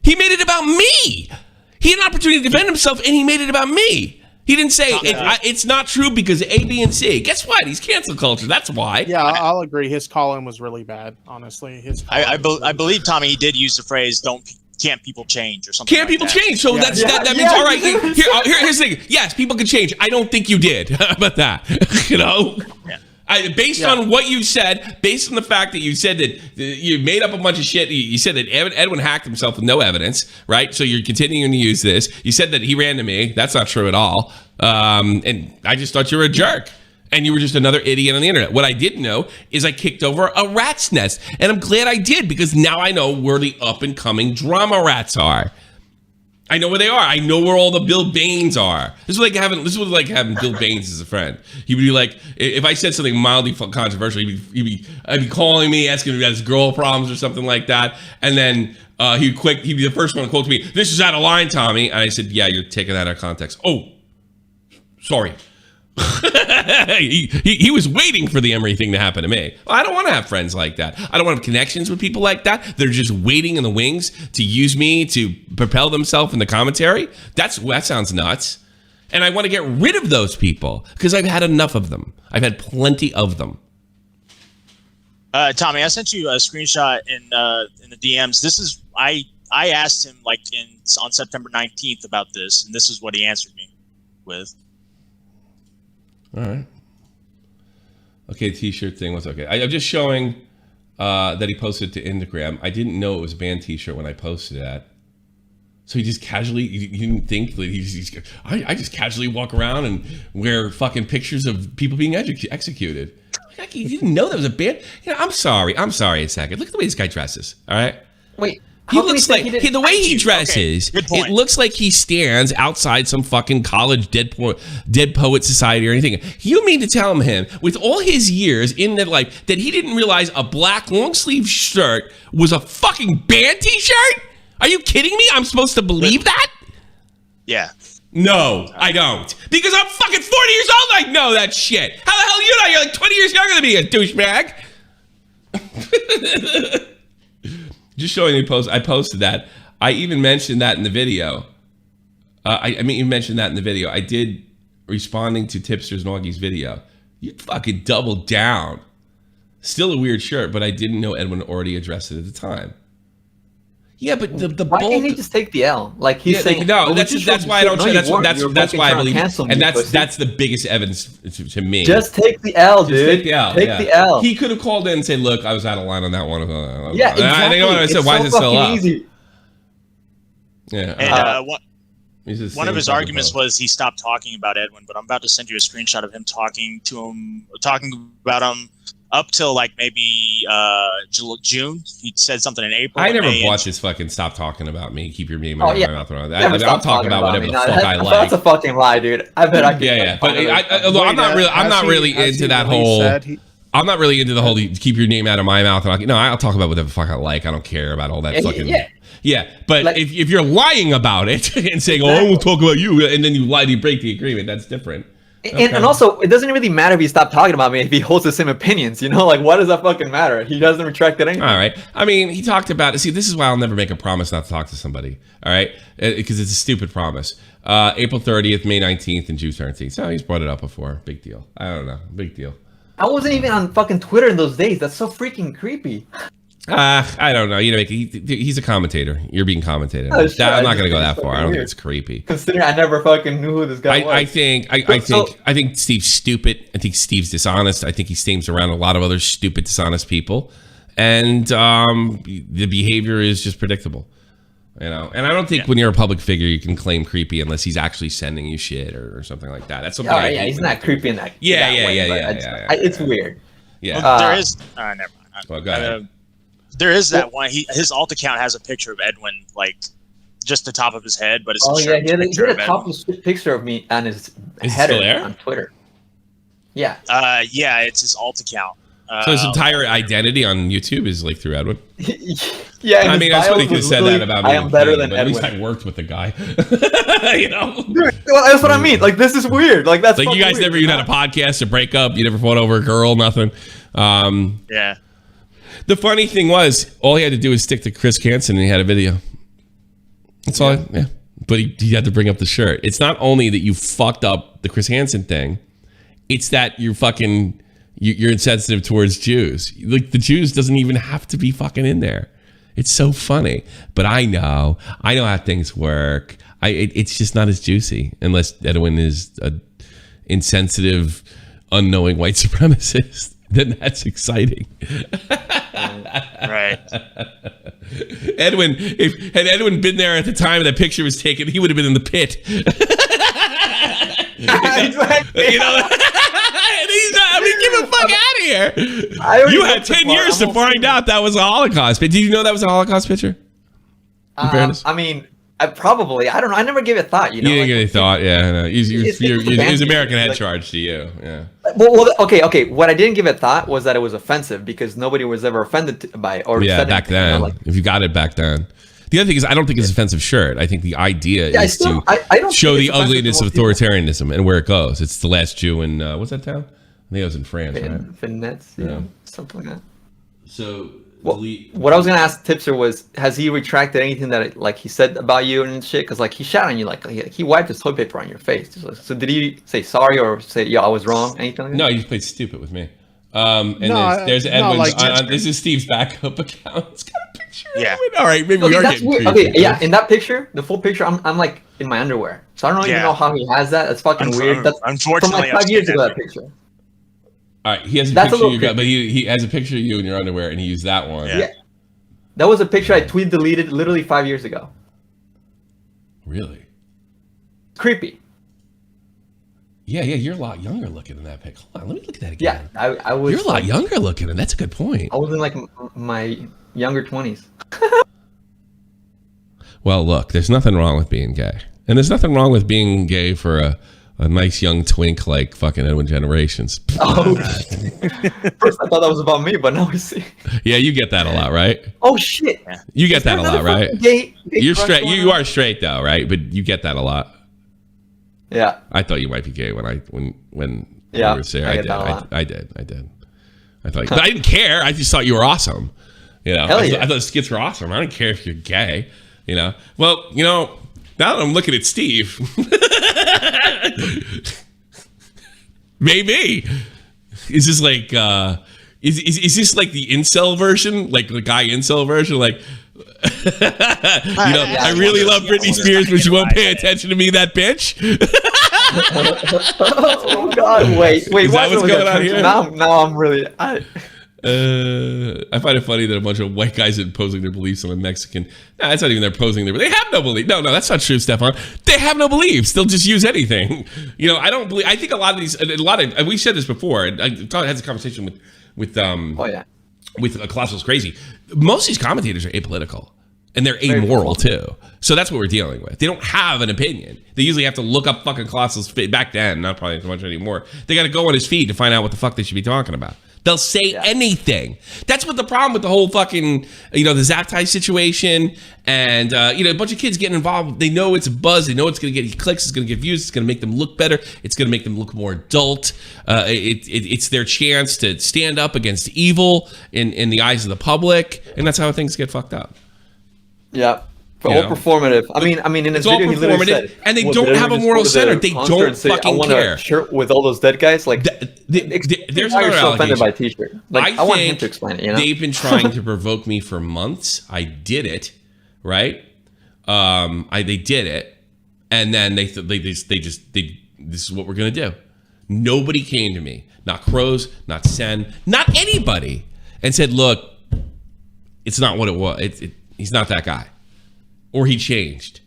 He made it about me. He had an opportunity to defend himself, and he made it about me. He didn't say it's not true because A, B, and C. Guess what? He's cancel culture. That's why.
Yeah, I'll agree. His call-in was really bad, honestly.
I believe, Tommy, he did use the phrase, can't people change or something.
Can't people change? So that means, all right, here's the thing. Yes, people can change. I don't think you did. How about that? You know? Yeah. Based on what you said, based on the fact that you said that you made up a bunch of shit, you said that Edwin hacked himself with no evidence, right? So you're continuing to use this. You said that he ran to me. That's not true at all. And I just thought you were a jerk. And you were just another idiot on the internet. What I didn't know is I kicked over a rat's nest. And I'm glad I did because now I know where the up-and-coming drama rats are. I know where they are. I know where all the Bill Baines are. This was like having Bill Baines as a friend. He would be like, if I said something mildly controversial, I'd be calling me, asking me about his girl problems or something like that. And then he'd be the first one to quote me, "This is out of line, Tommy." And I said, "Yeah, you're taking that out of context." "Oh, sorry." he was waiting for the Emery thing to happen to me. Well, I don't want to have friends like that. I don't want to have connections with people like that. They're just waiting in the wings to use me to propel themselves in the commentary. That sounds nuts. And I want to get rid of those people because I've had enough of them. I've had plenty of them.
Tommy, I sent you a screenshot in the DMs. This is I asked him on September 19th about this, and this is what he answered me with.
All right. Okay, t-shirt thing was okay. I'm just showing that he posted to Instagram. I didn't know it was a band t-shirt when I posted that. So he just casually, you didn't think that I just casually walk around and wear fucking pictures of people being executed. Like, you didn't know that was a band? You know, I'm sorry a second. Look at the way this guy dresses, all right?
Wait.
He looks like the way he dresses. Okay, it looks like he stands outside some fucking college dead poet society or anything. You mean to tell him, with all his years in that life, that he didn't realize a black long sleeve shirt was a fucking band T-shirt? Are you kidding me? I'm supposed to believe that?
Yeah.
No, I don't. Because I'm fucking 40 years old. I know that shit. How the hell you know? You're like 20 years younger than me, you douchebag. Just showing you I posted that. I even mentioned that in the video. You mentioned that in the video. I did responding to Tipster's and Augie's video. You fucking doubled down. Still a weird shirt, but I didn't know Edwin already addressed it at the time. Yeah, but the
why can't he just take the L? Like he's saying,
no. That's why I don't. That's why I believe, and that's the biggest evidence to me.
Just take the L, dude.
Just take the L.
Take the L.
He could have called in and said, "Look, I was out of line on that one."
Yeah, exactly.
I said, "Why is it still up?"
Easy.
Yeah.
And one of his arguments was he stopped talking about Edwin, but I'm about to send you a screenshot of him talking about him up till like maybe June. He said something in April.
I never bought this fucking "stop talking about me, keep your name out of my mouth." I'll talk about whatever the fuck I like.
That's a fucking lie, dude. I bet I could.
Yeah. But I'm not really into that whole. I'm not really into the whole keep your name out of my mouth. I'm like, no, I'll talk about whatever the fuck I like. I don't care about all that fucking. Yeah, but like, if you're lying about it and saying, I won't talk about you, and then you lie, you break the agreement, that's different.
And also, it doesn't really matter if he stopped talking about me if he holds the same opinions, like, what does that fucking matter? He doesn't retract anything.
All right. I mean, he talked about it. See, this is why I'll never make a promise not to talk to somebody, all right? Because it's a stupid promise. April 30th, May 19th, and June 13th. So he's brought it up before. Big deal. I don't know. Big deal.
I wasn't even on fucking Twitter in those days. That's so freaking creepy.
I don't know. He's a commentator. You're being commentated. I'm not going to go that far. I don't think it's creepy.
Considering I never fucking knew who this guy was.
I think Steve's stupid. I think Steve's dishonest. I think he stays around a lot of other stupid, dishonest people, and the behavior is just predictable. And I don't think when you're a public figure you can claim creepy unless he's actually sending you shit or something like that. That's something.
He's not creepy in that.
Yeah.
It's weird.
Yeah.
Well, there is. Never mind.
Well, go ahead.
There is that one. His alt account has a picture of Edwin, like just the top of his head, but it's
he had a top picture of me on his header on Twitter. Yeah.
It's his alt account.
So his entire identity on YouTube is like through Edwin.
Yeah.
I mean, I suppose he could have said that about me.
I am better than Edwin.
At least I worked with the guy.
Well, that's what I mean. Like, this is weird. Like, that's
like you guys never even had a podcast, a breakup. You never fought over a girl, nothing.
Yeah.
The funny thing was, all he had to do was stick to Chris Hansen, and he had a video. That's all. But he had to bring up the shirt. It's not only that you fucked up the Chris Hansen thing; it's that you're insensitive towards Jews. Like, the Jews doesn't even have to be fucking in there. It's so funny, but I know how things work. It's just not as juicy unless Edwin is a insensitive, unknowing white supremacist. Then that's exciting.
Right.
Edwin, had Edwin been there at the time that picture was taken, he would have been in the pit.
Exactly.
Get the fuck out of here. You had 10 years to find out that was a Holocaust. But did you know that was a Holocaust picture?
I mean, I don't know. I never gave it thought. You
didn't give it thought. Yeah, no. His American head charge to you. Yeah.
Well, okay. What I didn't give it thought was that it was offensive because nobody was ever offended by it. Or
back then. If you got it back then. The other thing is, I don't think it's an offensive shirt. I think the idea is to show the ugliness of authoritarianism and where it goes. It's the last Jew in what's that town? I think it was in France, right?
Finesse, something like that.
So.
What I was gonna ask Tipster was, has he retracted anything that he said about you and shit? Because he shot on you, he wiped his toilet paper on your face. So did he say sorry or say I was wrong? Anything like that?
No, he just played stupid with me. There's Edwin's. This is Steve's backup account. It's got a picture.
Yeah.
Of Edwin. All right, maybe we are getting
weird. Okay, yeah. In that picture, the full picture, I'm like in my underwear, so I don't even know how he has that. That's fucking weird. That's
unfortunately
from 5 years ago. That picture.
All right, he has a picture of you, but he has a picture of you in your underwear, and he used that one.
Yeah. That was a picture I deleted literally 5 years ago.
Really?
Creepy.
Yeah, you're a lot younger looking in that pic. Hold on, let me look at that again.
Yeah, I was.
You're a lot younger looking, and that's a good point.
I was in my younger 20s.
Well, look, there's nothing wrong with being gay, and there's nothing wrong with being gay for a nice young twink like fucking Edwin Generations.
Oh, first I thought that was about me, but now I see.
Yeah, you get that a lot, right?
Oh shit!
You get that a lot, right?
Gay
You're straight. You are straight though, right? But you get that a lot.
Yeah.
I thought you might be gay when you were saying I did. I thought, but I didn't care. I just thought you were awesome. I thought the skits were awesome. I don't care if you're gay. Well, now that I'm looking at Steve. Maybe is this like is this like the incel version, like the guy incel version, like I really love Britney Spears, but she won't pay attention to me, that bitch.
Oh God! Wait!
Is that what's going on here?
Now I'm really.
I find it funny that a bunch of white guys imposing their beliefs on a Mexican. Nah, that's not even their posing their. They have no belief. No, that's not true, Stefan. They have no beliefs. They'll just use anything. I don't believe. I think a lot of we said this before. I had this conversation with Colossal's Crazy. Most of these commentators are apolitical. And they're amoral too. So that's what we're dealing with. They don't have an opinion. They usually have to look up fucking Colossal's feed. Back then, not probably so much anymore. They got to go on his feed to find out what the fuck they should be talking about. They'll say anything. That's what the problem with the whole fucking, the Zaptai situation and, a bunch of kids getting involved. They know it's a buzz. They know it's going to get clicks. It's going to get views. It's going to make them look better. It's going to make them look more adult. It's their chance to stand up against evil in the eyes of the public. And that's how things get fucked up.
Yeah. All performative. I mean, in his video, he literally said,
and they don't have a moral center. They don't fucking care.
A shirt with all those dead guys. Like,
there's another allegation.
Offended by T-shirt. Like, I want him to explain it.
They've been trying to provoke me for months. I did it, right? They did it, and then this is what we're gonna do. Nobody came to me, not Crows, not Sen, not anybody, and said, "Look, it's not what it was. He's not that guy." Or he changed.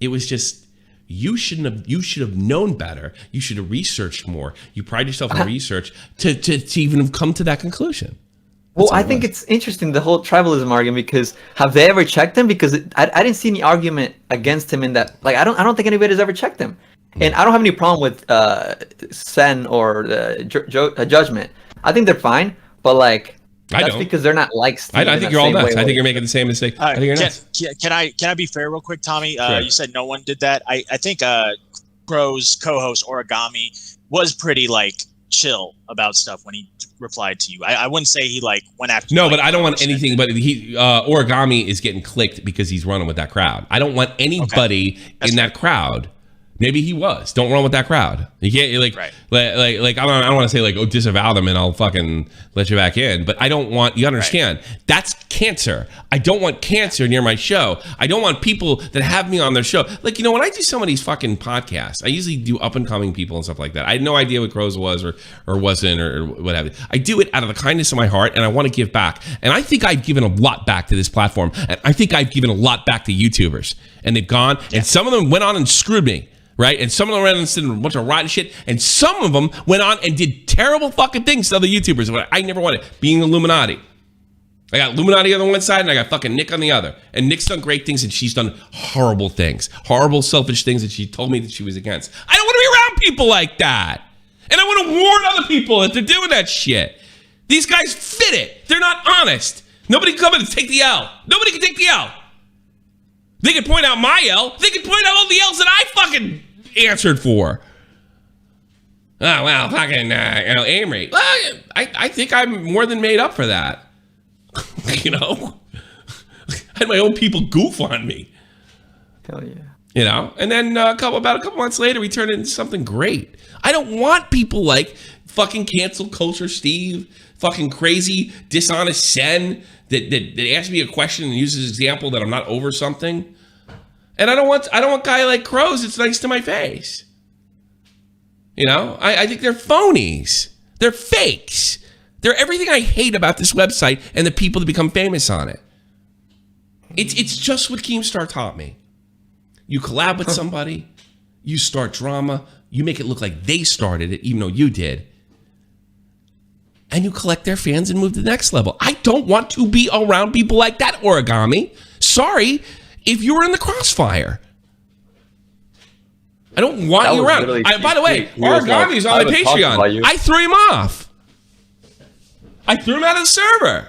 It was just, you should have known better. You should have researched more. You pride yourself in research to even have come to that conclusion.
Well, I think it's interesting, the whole tribalism argument, because have they ever checked him? Because I didn't see any argument against him in that. Like, I don't think anybody's ever checked him. And I don't have any problem with Sen or Judgement. I think they're fine, but like, that's because they're not like Steve.
I think you're all nuts. I think you're making the same mistake. I think you're nuts.
Can I be fair real quick, Tommy?
Sure.
You said no one did that. I think Crow's co-host Origami was pretty like chill about stuff when he replied to you. I wouldn't say he like went after.
No, but I don't want anything. But Origami is getting clicked because he's running with that crowd. I don't want anybody in that crowd. Maybe he was. Don't run with that crowd. You can't I don't want to say like, oh, disavow them and I'll fucking let you back in. But I don't want, you understand, that's cancer. I don't want cancer near my show. I don't want people that have me on their show. Like, when I do some of these fucking podcasts, I usually do up and coming people and stuff like that. I had no idea what Crows was or wasn't or whatever. I do it out of the kindness of my heart and I want to give back. And I think I've given a lot back to this platform. And I think I've given a lot back to YouTubers. And they've gone and some of them went on and screwed me. Right? And some of them ran and said a bunch of rotten shit. And some of them went on and did terrible fucking things to other YouTubers. But I never wanted, being Illuminati. I got Illuminati on the one side and I got fucking Nick on the other. And Nick's done great things and she's done horrible things. Horrible, selfish things that she told me that she was against. I don't want to be around people like that. And I want to warn other people that they're doing that shit. These guys fit it. They're not honest. Nobody can come in and take the L. Nobody can take the L. They can point out my L. They can point out all the L's that I fucking answered for. Oh, well, fucking, aim rate. Well, I think I'm more than made up for that. I had my own people goof on me.
Hell yeah.
And then about a couple months later, we turned it into something great. I don't want people like fucking cancel culture Steve, fucking crazy, dishonest Sen that asks me a question and uses an example that I'm not over something. And I don't want a guy like Crows that's nice to my face. I think they're phonies. They're fakes. They're everything I hate about this website and the people that become famous on it. It's just what Keemstar taught me. You collab with somebody, you start drama, you make it look like they started it, even though you did. And you collect their fans and move to the next level. I don't want to be around people like that, Origami. Sorry. If you were in the crossfire, I don't want you around. By the way, Origami's on my Patreon. I threw him off. I threw him out of the server.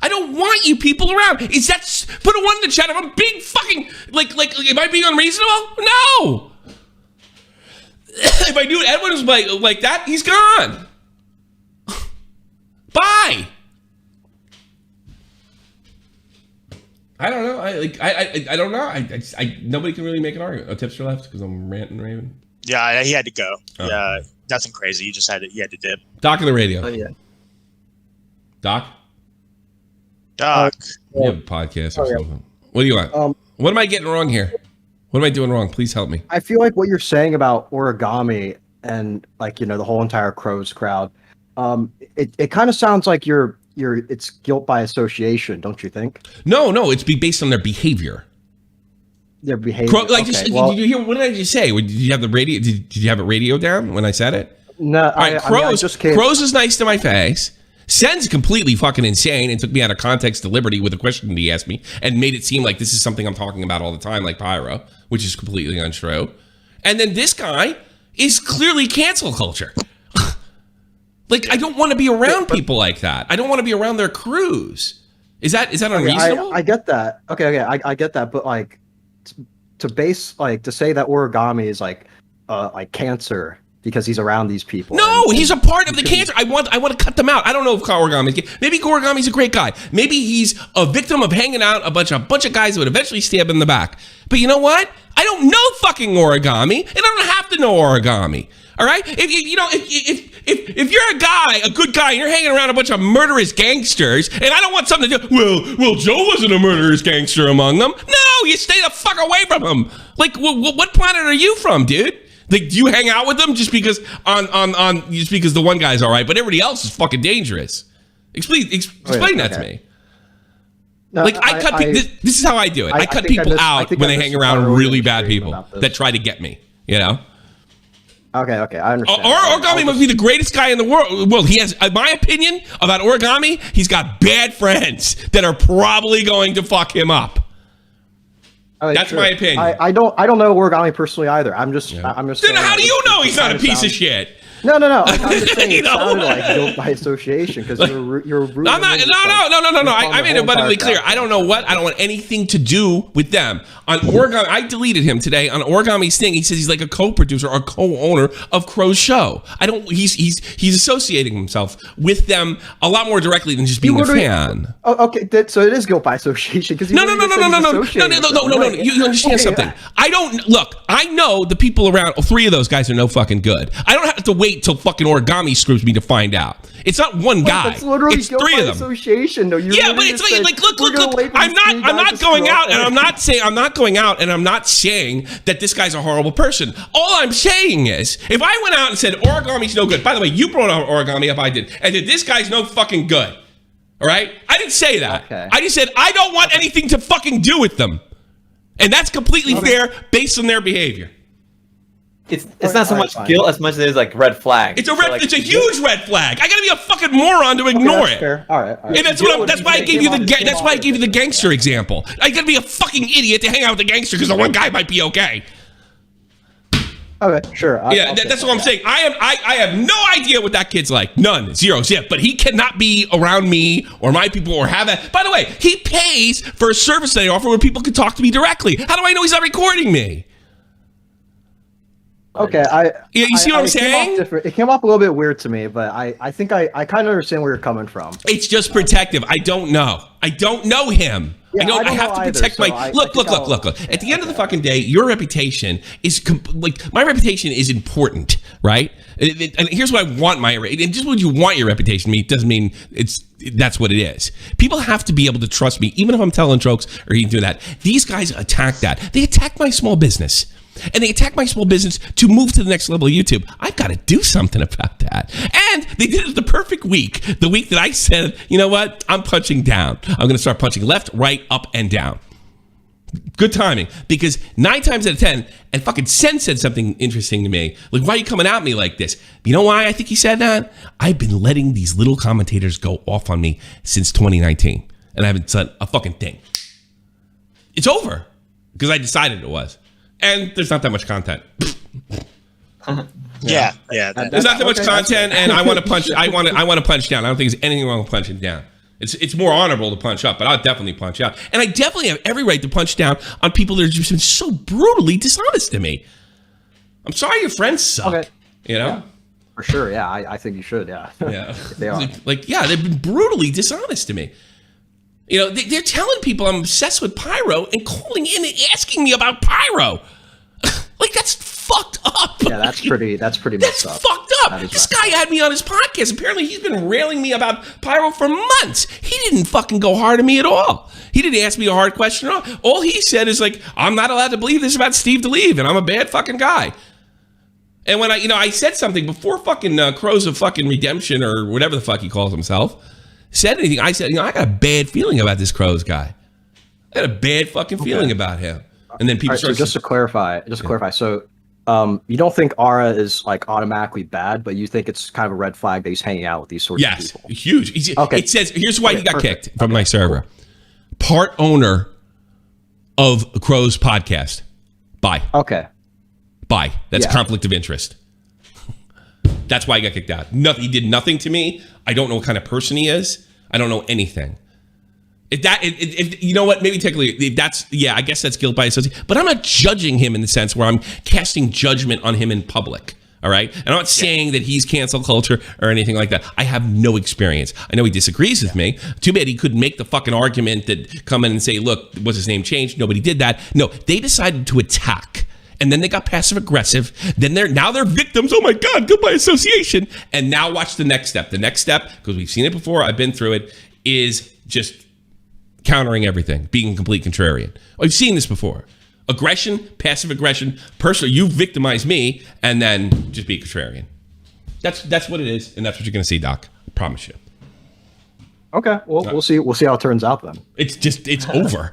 I don't want you people around. Is that put a 1 in the chat? I'm being fucking like am I being unreasonable? No. If I knew Edwin was like that, he's gone. Bye. I don't know. I don't know. Nobody can really make an argument. Oh, Tipster left because I'm ranting, Raven.
Yeah, he had to go. Oh. Yeah, nothing crazy. He had to dip.
Doc on the radio.
Oh yeah.
Doc.
You
have a podcast or something. What do you want? What am I getting wrong here? What am I doing wrong? Please help me.
I feel like what you're saying about Origami and the whole entire Crows crowd, it kind of sounds like it's guilt by association, don't you think?
No, it's based on their behavior.
Their behavior.
Did you hear? What did I just say? Did you have the radio? Did you have it radio down when I said it?
No.
All right, Crows. Crows is nice to my face. Sen's completely fucking insane and took me out of context deliberately with a question that he asked me and made it seem like this is something I'm talking about all the time, like Pyro, which is completely untrue. And then this guy is clearly cancel culture. Like, I don't want to be around people like that. I don't want to be around their crews. Is that unreasonable?
I get that. Okay, I get that. But like, to say that origami is like cancer because he's around these people.
No, he's a part of the cancer. I want to cut them out. I don't know if maybe Origami's a great guy. Maybe he's a victim of hanging out a bunch of guys that would eventually stab him in the back. But you know what? I don't know fucking Origami, and I don't have to know Origami. All right? If you're a good guy, and you're hanging around a bunch of murderous gangsters, and I don't want something to do. Well, Joe wasn't a murderous gangster among them. No, you stay the fuck away from him. Like, what planet are you from, dude? Like, do you hang out with them just because the one guy's all right, but everybody else is fucking dangerous? Explain that to me.
No,
like, this is how I do it. I cut people out when they hang around really bad people that try to get me, you know?
Okay, I understand.
Origami must be the greatest guy in the world. Well, he has, in my opinion, about Origami, he's got bad friends that are probably going to fuck him up. That's my opinion.
I don't know Origami personally either. I'm just.
Then how do you know he's not a piece of shit?
No. I'm just saying it sounded like guilt by association because you're rude.
No. I made it abundantly clear. I don't want anything to do with them. On Origami, I deleted him today. On Origami's thing, he says he's like a co-producer or co-owner of Crow's show. He's associating himself with them a lot more directly than just being a fan.
Oh, okay, so it is guilt by association because
no. You understand something? I know the people around. 3 of those guys are no fucking good. I don't have to wait till fucking Origami screws me to find out. It's not one guy.
It's literally
it's 3 of them.
Association, though.
But it's like look. I'm not going out, and I'm not saying that this guy's a horrible person. All I'm saying is, if I went out and said Origami's no good. By the way, you brought out Origami up. I did, and that this guy's no fucking good. All right, I didn't say that.
Okay.
I just said I don't want anything to fucking do with them, and that's completely fair based on their behavior.
It's not so much guilt as much as there's like red flag.
It's a huge red flag. I gotta be a fucking moron to ignore it.
Fair. All right.
And that's why I gave you the gangster example. I gotta be a fucking idiot to hang out with the gangster because the one guy might be okay.
Okay, sure.
That's what I'm saying. I have no idea what that kid's like. None. 0. But he cannot be around me or my people or have that. By the way, he pays for a service that I offer where people can talk to me directly. How do I know he's not recording me?
Okay,
you see what I'm saying?
It came off a little bit weird to me, but I think I kind of understand where you're coming from.
It's just protective. I don't know him.
Yeah,
I have to protect my look. At the end of the fucking day, your reputation is my reputation is important, right? And here's what I want and just what you want your reputation to mean doesn't mean that's what it is. People have to be able to trust me, even if I'm telling jokes or even doing that. These guys attack that. They attack my small business. And they attack my small business to move to the next level of YouTube. I've got to do something about that. And they did it the perfect week. The week that I said, you know what? I'm punching down. I'm going to start punching left, right, up, and down. Good timing. Because 9 times out of 10, and fucking Sen said something interesting to me. Like, why are you coming at me like this? You know why I think he said that? I've been letting these little commentators go off on me since 2019. And I haven't said a fucking thing. It's over. Because I decided it was. And there's not that much content.
Yeah.
There's not that much content, and I want to punch. I want to punch down. I don't think there's anything wrong with punching down. It's more honorable to punch up, but I'll definitely punch out, and I definitely have every right to punch down on people that are just been so brutally dishonest to me. I'm sorry your friends suck.
Okay.
You know.
Yeah. For sure. Yeah, I think you should. Yeah.
Yeah.
They are.
They've been brutally dishonest to me. You know, they're telling people I'm obsessed with pyro and calling in and asking me about pyro. Like, that's fucked up.
Yeah, that's pretty messed up.
That's fucked up. This guy had me on his podcast. Apparently, he's been railing me about pyro for months. He didn't fucking go hard at me at all. He didn't ask me a hard question at all. All he said is like, I'm not allowed to believe this about Steve Delive, and I'm a bad fucking guy. And when I said something before fucking Crows of fucking Redemption or whatever the fuck he calls himself, said anything, I said, I got a bad feeling about this Crows guy. I got a bad fucking feeling about him. And then people
start. So just to clarify. So, you don't think Ara is like automatically bad, but you think it's kind of a red flag that he's hanging out with these sorts of people.
Yes, huge. Okay. It says here's why he got kicked from my server. Part owner of Crow's podcast. Bye.
Okay.
Bye. That's conflict of interest. That's why I got kicked out. Nothing. He did nothing to me. I don't know what kind of person he is. I don't know anything. If you know what, maybe technically, if that's, yeah, I guess that's guilt by association. But I'm not judging him in the sense where I'm casting judgment on him in public. All right. And I'm not saying that he's cancel culture or anything like that. I have no experience. I know he disagrees with me. Too bad he couldn't make the fucking argument that come in and say, look, was his name changed? Nobody did that. No, they decided to attack. And then they got passive aggressive. Then they're victims. Oh my God, guilt by association. And now watch the next step. The next step, because we've seen it before, I've been through it, is just countering everything, being a complete contrarian. I've seen this before. Aggression, passive aggression, personally, you victimize me, and then just be a contrarian. That's what it is, and that's what you're going to see, Doc. I promise you.
Okay, well, we'll see. We'll see how it turns out then.
It's over.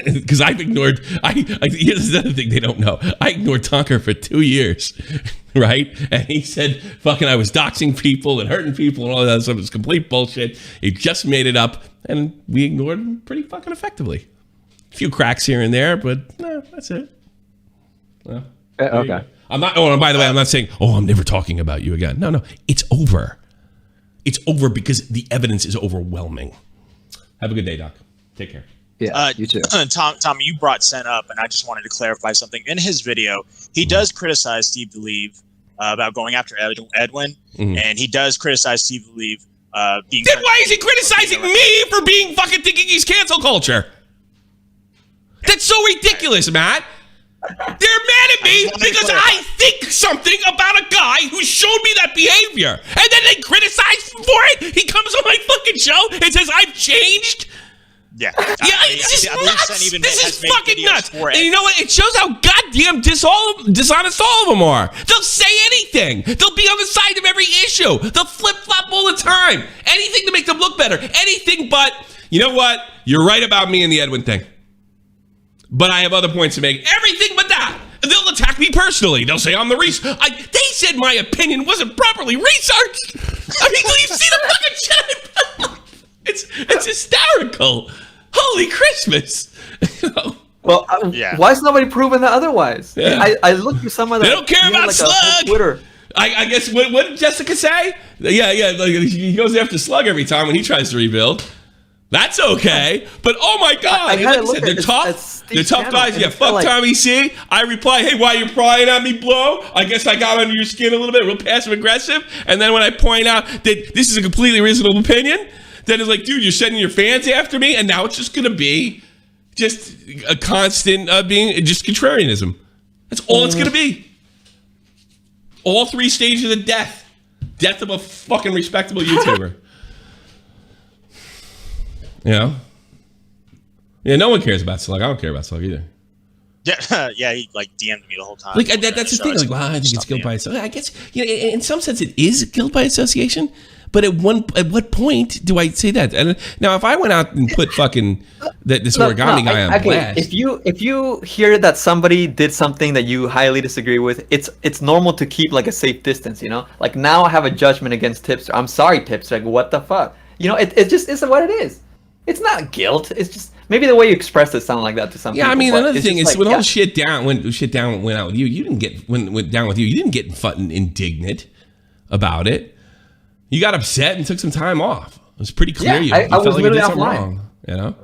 Because I've ignored. Here's another thing they don't know. I ignored Tonker for 2 years, right? And he said, "Fucking, I was doxing people and hurting people and all that stuff. It was complete bullshit." He just made it up, and we ignored him pretty fucking effectively. A few cracks here and there, but no, that's it. Well,
okay.
I'm not. Oh, and by the way, I'm not saying, "Oh, I'm never talking about you again." No, it's over. It's over because the evidence is overwhelming. Have a good day, Doc. Take care.
Yeah, you too.
Tom, you brought Sen up, and I just wanted to clarify something. In his video, he does criticize Steve Delive about going after Edwin, and he does criticize Steve Delive being...
Then why is he criticizing me for being fucking thinking he's cancel culture? That's so ridiculous, Matt. They're mad at me because I think something about a guy who showed me that behavior. And then they criticize for it. He comes on my fucking show and says I've changed.
Yeah.
It's just nuts. This is fucking nuts. And you know what? It shows how goddamn dishonest all of them are. They'll say anything. They'll be on the side of every issue. They'll flip-flop all the time. Anything to make them look better. Anything but, you know what? You're right about me and the Edwin thing. But I have other points to make. Everything but that. They'll attack me personally. They'll say I'm the research. They said my opinion wasn't properly researched. I mean, do you see the fucking shit? It's hysterical. Holy Christmas.
Well, why is nobody proving that otherwise? Yeah. I looked at some of the...
They don't care about Slug.
Twitter.
I guess, what did Jessica say? Yeah, like, he goes after Slug every time when he tries to rebuild. That's okay, but oh my God, like I said, they're tough. They're tough guys. Yeah, fuck like... Tommy C. I reply, hey, why you prying at me, Blow? I guess I got under your skin a little bit, real passive aggressive. And then when I point out that this is a completely reasonable opinion, then it's like, dude, you're sending your fans after me, and now it's just gonna be just a constant being just contrarianism. That's all it's gonna be. All 3 stages of death. Death of a fucking respectable YouTuber. You know? Yeah, no one cares about Slug. I don't care about Slug either.
Yeah, he like DM'd me the whole time.
Like that's the thing. Like, well, I think it's guilt by association. I guess, you know, in some sense, it is guilt by association. But at what point do I say that? And now, if I went out and put fucking this origami guy on blast,
if you hear that somebody did something that you highly disagree with, it's normal to keep like a safe distance. You know, like now I have a judgment against Tipster. I'm sorry, Tipster. Like, what the fuck? You know, it just isn't what it is. It's not guilt. It's just maybe the way you expressed it sounded like that to some people.
Yeah, I mean, another thing is like, when all shit down went out with you, you didn't get went down with you. You didn't get fucking indignant about it. You got upset and took some time off. It was pretty clear.
Yeah, I was literally offline.
You know,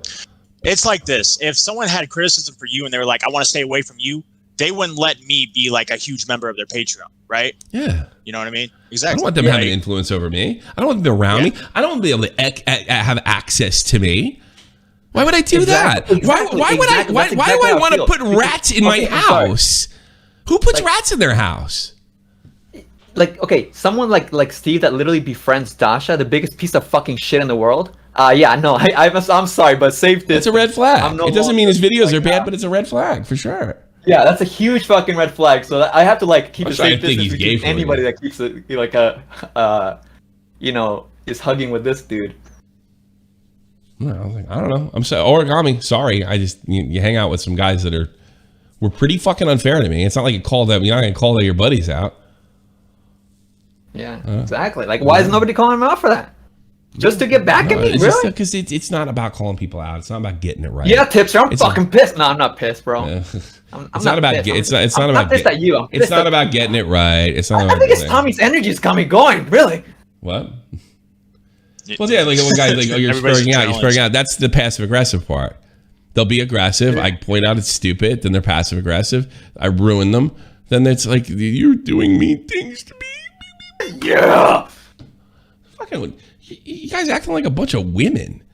it's like this. If someone had criticism for you and they were like, "I want to stay away from you," they wouldn't let me be like a huge member of their Patreon, right?
Yeah.
You know what I mean? Exactly.
I don't want them having influence over me. I don't want them around me. I don't want them to be able to have access to me. Why would I do that? Why do I want to put rats in my house? Who puts rats in their house?
Like, okay, someone like Steve that literally befriends Dasha, the biggest piece of fucking shit in the world. Yeah, no, I'm sorry, but save this.
It's a red flag. It doesn't mean his videos are bad, but it's a red flag for sure.
Yeah, that's a huge fucking red flag. So I have to like keep a safe distance between anybody that keeps it like you know, is hugging with this dude.
No, I don't know. I'm sorry, origami. Sorry, I just you hang out with some guys that were pretty fucking unfair to me. It's not like you call them. You're not gonna call your buddies out.
Yeah, exactly. Like, why is nobody calling him out for that? Just to get back at me,
it's
really?
Because it's not about calling people out. It's not about getting it right.
Yeah, Tipster, I'm fucking pissed. No, I'm not pissed, bro.
I'm not about.
Pissed.
It's not about.
Pissed at you.
It's not about getting it right. It's not.
I think it's Tommy's energy is coming going. Really?
What? Well, yeah, like one guy, like, oh, you're spurring out. You're spurring out. That's the passive aggressive part. They'll be aggressive. I point out it's stupid. Then they're passive aggressive. I ruin them. Then it's like you're doing mean things to me.
Yeah.
Fucking, you guys acting like a bunch of women.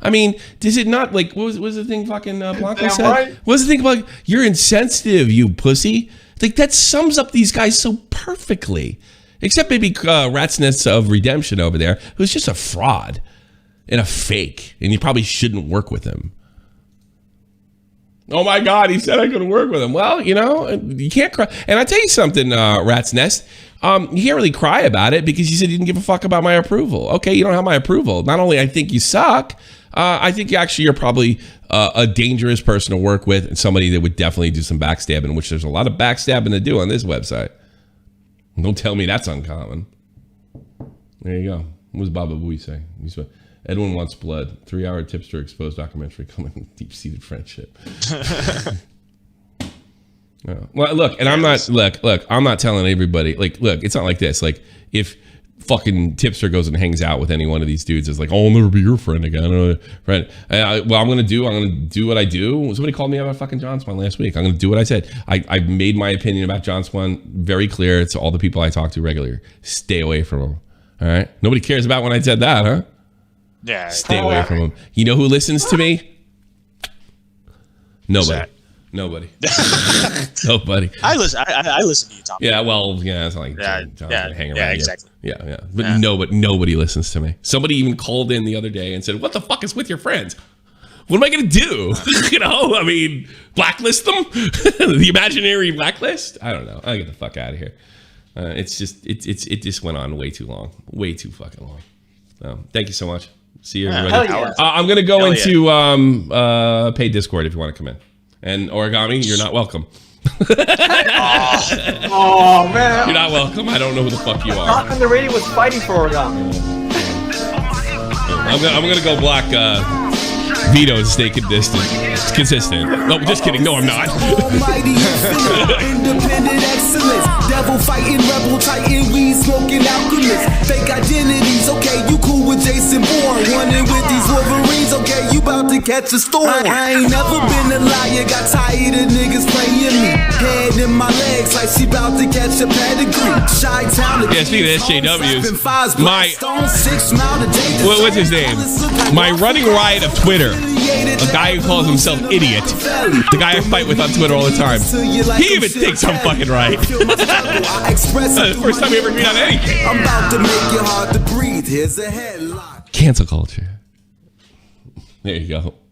I mean, does it not like what was the thing fucking Blanco said? Right. What was the thing about you're insensitive, you pussy? Like that sums up these guys so perfectly. Except maybe Rat's Nest of Redemption over there, who's just a fraud and a fake, and you probably shouldn't work with him. Oh my God, he said I couldn't work with him. Well, you know, you can't cry. And I tell you something, Rat's Nest, you can't really cry about it because you said you didn't give a fuck about my approval. Okay, you don't have my approval. Not only I think you suck, I think actually you're probably a dangerous person to work with and somebody that would definitely do some backstabbing, which there's a lot of backstabbing to do on this website. Don't tell me that's uncommon. There you go. What does Baba Booey say? Edwin wants blood. 3-hour tipster exposed documentary coming. Deep-seated friendship. Well, look, and I'm not. Look. I'm not telling everybody. Like, look, it's not like this. Like, if fucking Tipster goes and hangs out with any one of these dudes, it's like, oh, I'll never be your friend again. Friend. Well, I'm gonna do what I do. Somebody called me about fucking John Swan last week. I'm gonna do what I said. I made my opinion about John Swan very clear to all the people I talk to regularly. Stay away from him. All right. Nobody cares about when I said that, huh?
Yeah.
Stay away from him. You know who listens to me? Nobody. Nobody.
I listen to you, Tom.
Yeah, well, yeah, it's not like John's gonna hang around.
Yeah, exactly.
Yeah. But nobody listens to me. Somebody even called in the other day and said, "What the fuck is with your friends? What am I gonna do? You know, I mean, blacklist them? The imaginary blacklist? I don't know. I'll get the fuck out of here. It just went on way too long, way too fucking long. Thank you so much. See you, everybody.
Yeah.
I'm gonna go into paid Discord if you want to come in. And Origami, you're not welcome.
Oh man,
you're not welcome. I don't know who the fuck you are.
Talk on the radio was fighting for Origami.
I'm gonna go block Vito to stay consistent. No, just kidding. No, I'm not.
Almighty independent excellence. Devil fighting, rebel titan, weed smoking alchemist. Fake identities, okay, you cool with Jason Bourne. Running with these Wolverines, okay, you about to catch a storm. I ain't never been a liar, got tired of niggas playing me. Head in my legs like she about to catch a pedigree. Chi-town.
Yeah, speaking of SJWs, what's his name? My running riot of Twitter. A guy who calls himself idiot. The guy I fight with on Twitter all the time. He even thinks I'm fucking right. First time he ever agreed on anything.
I'm about to make it hard to breathe. Here's a headlock.
Cancel culture. There you go.